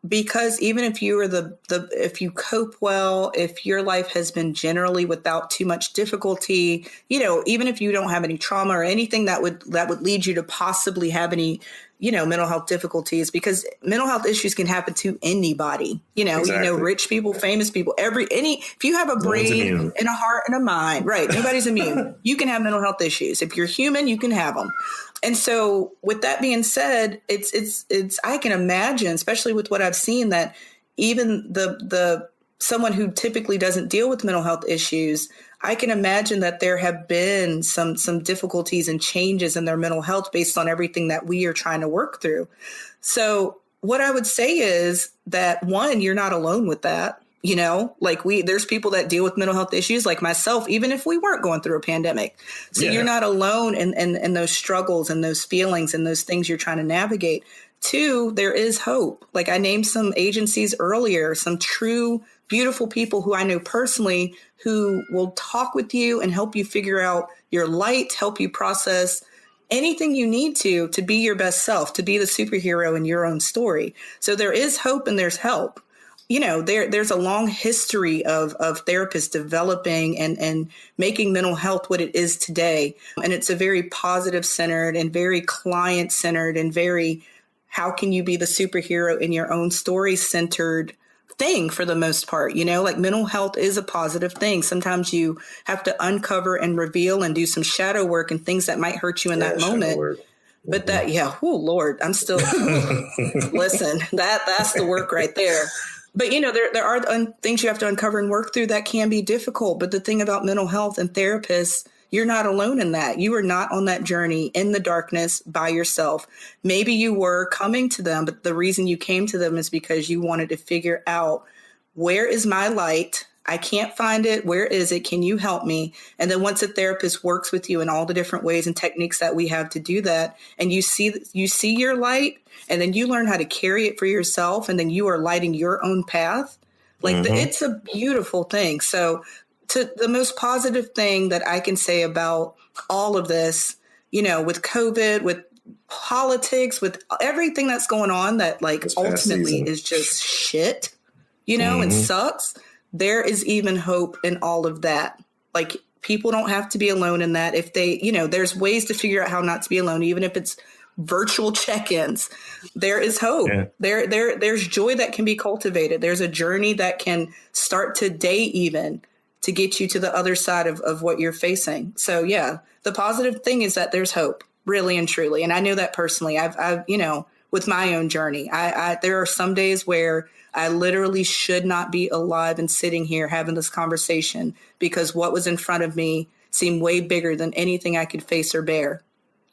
because even if you are if you cope well, if your life has been generally without too much difficulty, you know, even if you don't have any trauma or anything that would lead you to possibly have any mental health difficulties, because mental health issues can happen to anybody. Exactly. Rich people, famous people, if you have a brain and a heart and a mind, right? Nobody's immune. You can have mental health issues. If you're human, you can have them. And so with that being said, it's I can imagine, especially with what I've seen, that even the someone who typically doesn't deal with mental health issues, I can imagine that there have been some difficulties and changes in their mental health based on everything that we are trying to work through. So what I would say is that, one, you're not alone with that. There's people that deal with mental health issues like myself, even if we weren't going through a pandemic. So You're not alone in those struggles and those feelings and those things you're trying to navigate. Two, there is hope. Like I named some agencies earlier, some true, beautiful people who I know personally who will talk with you and help you figure out your light, help you process anything you need to be your best self, to be the superhero in your own story. So there is hope and there's help. There's a long history of therapists developing and making mental health what it is today. And it's a very positive centered and very client centered and very, how can you be the superhero in your own story centered thing for the most part. Like mental health is a positive thing. Sometimes you have to uncover and reveal and do some shadow work and things that might hurt you in that moment. But that, Lord, I'm still, listen, that's the work right there. But, there are things you have to uncover and work through that can be difficult. But the thing about mental health and therapists, you're not alone in that. You are not on that journey in the darkness by yourself. Maybe you were coming to them, but the reason you came to them is because you wanted to figure out, where is my light? I can't find it. Where is it? Can you help me? And then once a therapist works with you in all the different ways and techniques that we have to do that, and you see your light, and then you learn how to carry it for yourself, and then you are lighting your own path. It's a beautiful thing. So to the most positive thing that I can say about all of this, with COVID, with politics, with everything that's going on that ultimately is just shit, and sucks. There is even hope in all of that. People don't have to be alone in that. If they, there's ways to figure out how not to be alone, even if it's virtual check-ins. There is hope. Yeah. There's joy that can be cultivated. There's a journey that can start today even to get you to the other side of what you're facing. So yeah, the positive thing is that there's hope, really and truly. And I know that personally. I've with my own journey, there are some days where I literally should not be alive and sitting here having this conversation, because what was in front of me seemed way bigger than anything I could face or bear.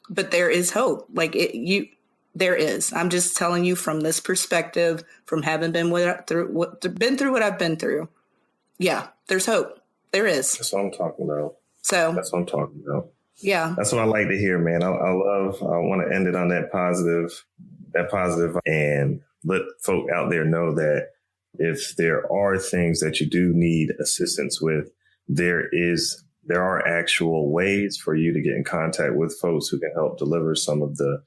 But there is hope. There is. I'm just telling you from this perspective, from having been through what I've been through. Yeah, there's hope. There is. That's what I'm talking about. So that's what I'm talking about. Yeah. That's what I like to hear, man. I want to end it on that positive, and let folk out there know that if there are things that you do need assistance with, there are actual ways for you to get in contact with folks who can help deliver some of the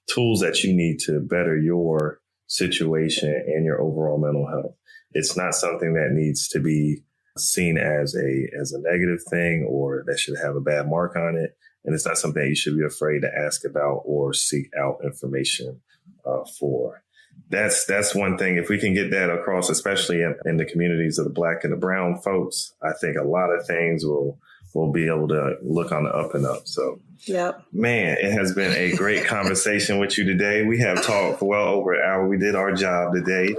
tools that you need to better your situation and your overall mental health. It's not something that needs to be seen as a negative thing or that should have a bad mark on it. And it's not something that you should be afraid to ask about or seek out information for. That's one thing. If we can get that across, especially in the communities of the Black and the brown folks, I think a lot of things will be able to look on the up and up. So, yep. Man, it has been a great conversation with you today. We have talked for well over an hour. We did our job today.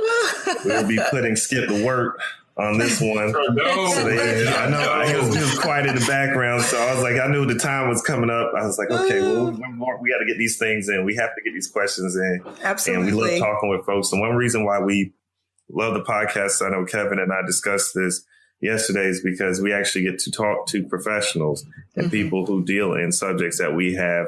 We'll be putting Skip to work on this one. I know he was quiet in the background, so I was like, I knew the time was coming up. I was like, okay, well, we got to get these things in. We have to get these questions in. Absolutely. And we love talking with folks. And one reason why we love the podcast, I know Kevin and I discussed this yesterday, is because we actually get to talk to professionals and people who deal in subjects that we have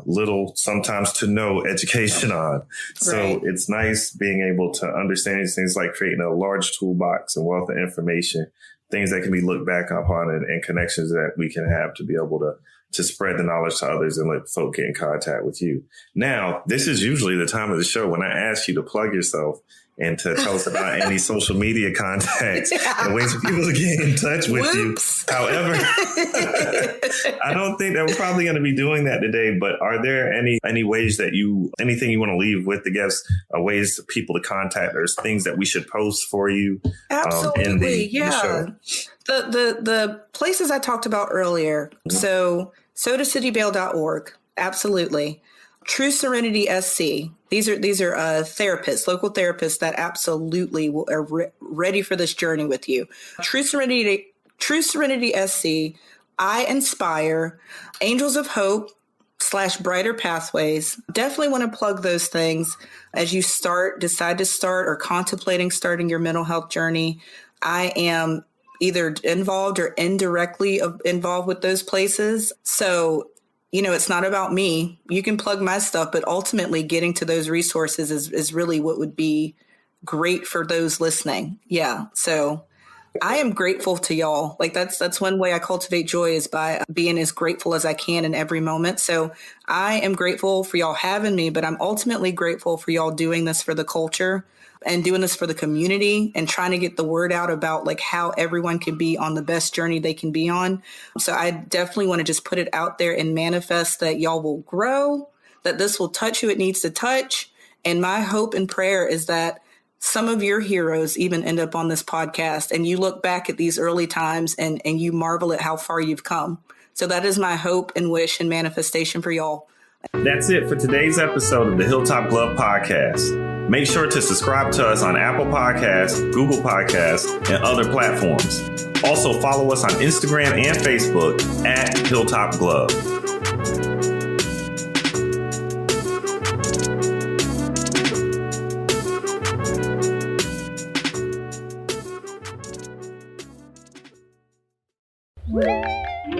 little, sometimes to no education on. So Right. It's nice being able to understand these things, like creating a large toolbox and wealth of information, things that can be looked back upon and connections that we can have to be able to spread the knowledge to others and let folk get in contact with you. Now, this is usually the time of the show when I ask you to plug yourself and to tell us about any social media contacts and ways for people to get in touch with you. However, I don't think that we're probably going to be doing that today, but are there any ways that anything you want to leave with the guests, ways for people to contact, or things that we should post for you? Absolutely. In the show? The places I talked about earlier. Mm-hmm. So sodacitybail.org. Absolutely. True Serenity SC. These are therapists, local therapists that absolutely are ready for this journey with you. True Serenity SC. I Inspire, Angels of Hope / Brighter Pathways. Definitely want to plug those things as you decide to start or contemplating starting your mental health journey. I am either involved or indirectly involved with those places. So, it's not about me. You can plug my stuff, but ultimately getting to those resources is really what would be great for those listening. Yeah. So I am grateful to y'all. Like that's one way I cultivate joy, is by being as grateful as I can in every moment. So I am grateful for y'all having me, but I'm ultimately grateful for y'all doing this for the culture and doing this for the community and trying to get the word out about like how everyone can be on the best journey they can be on. So I definitely want to just put it out there and manifest that y'all will grow, that this will touch who it needs to touch. And my hope and prayer is that some of your heroes even end up on this podcast and you look back at these early times and you marvel at how far you've come. So that is my hope and wish and manifestation for y'all. That's it for today's episode of the Hilltop Glove Podcast. Make sure to subscribe to us on Apple Podcasts, Google Podcasts, and other platforms. Also follow us on Instagram and Facebook at Hilltop Glove.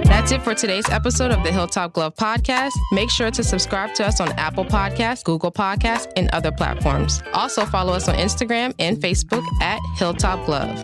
That's it for today's episode of the Hilltop Glove Podcast. Make sure to subscribe to us on Apple Podcasts, Google Podcasts, and other platforms. Also follow us on Instagram and Facebook at Hilltop Glove.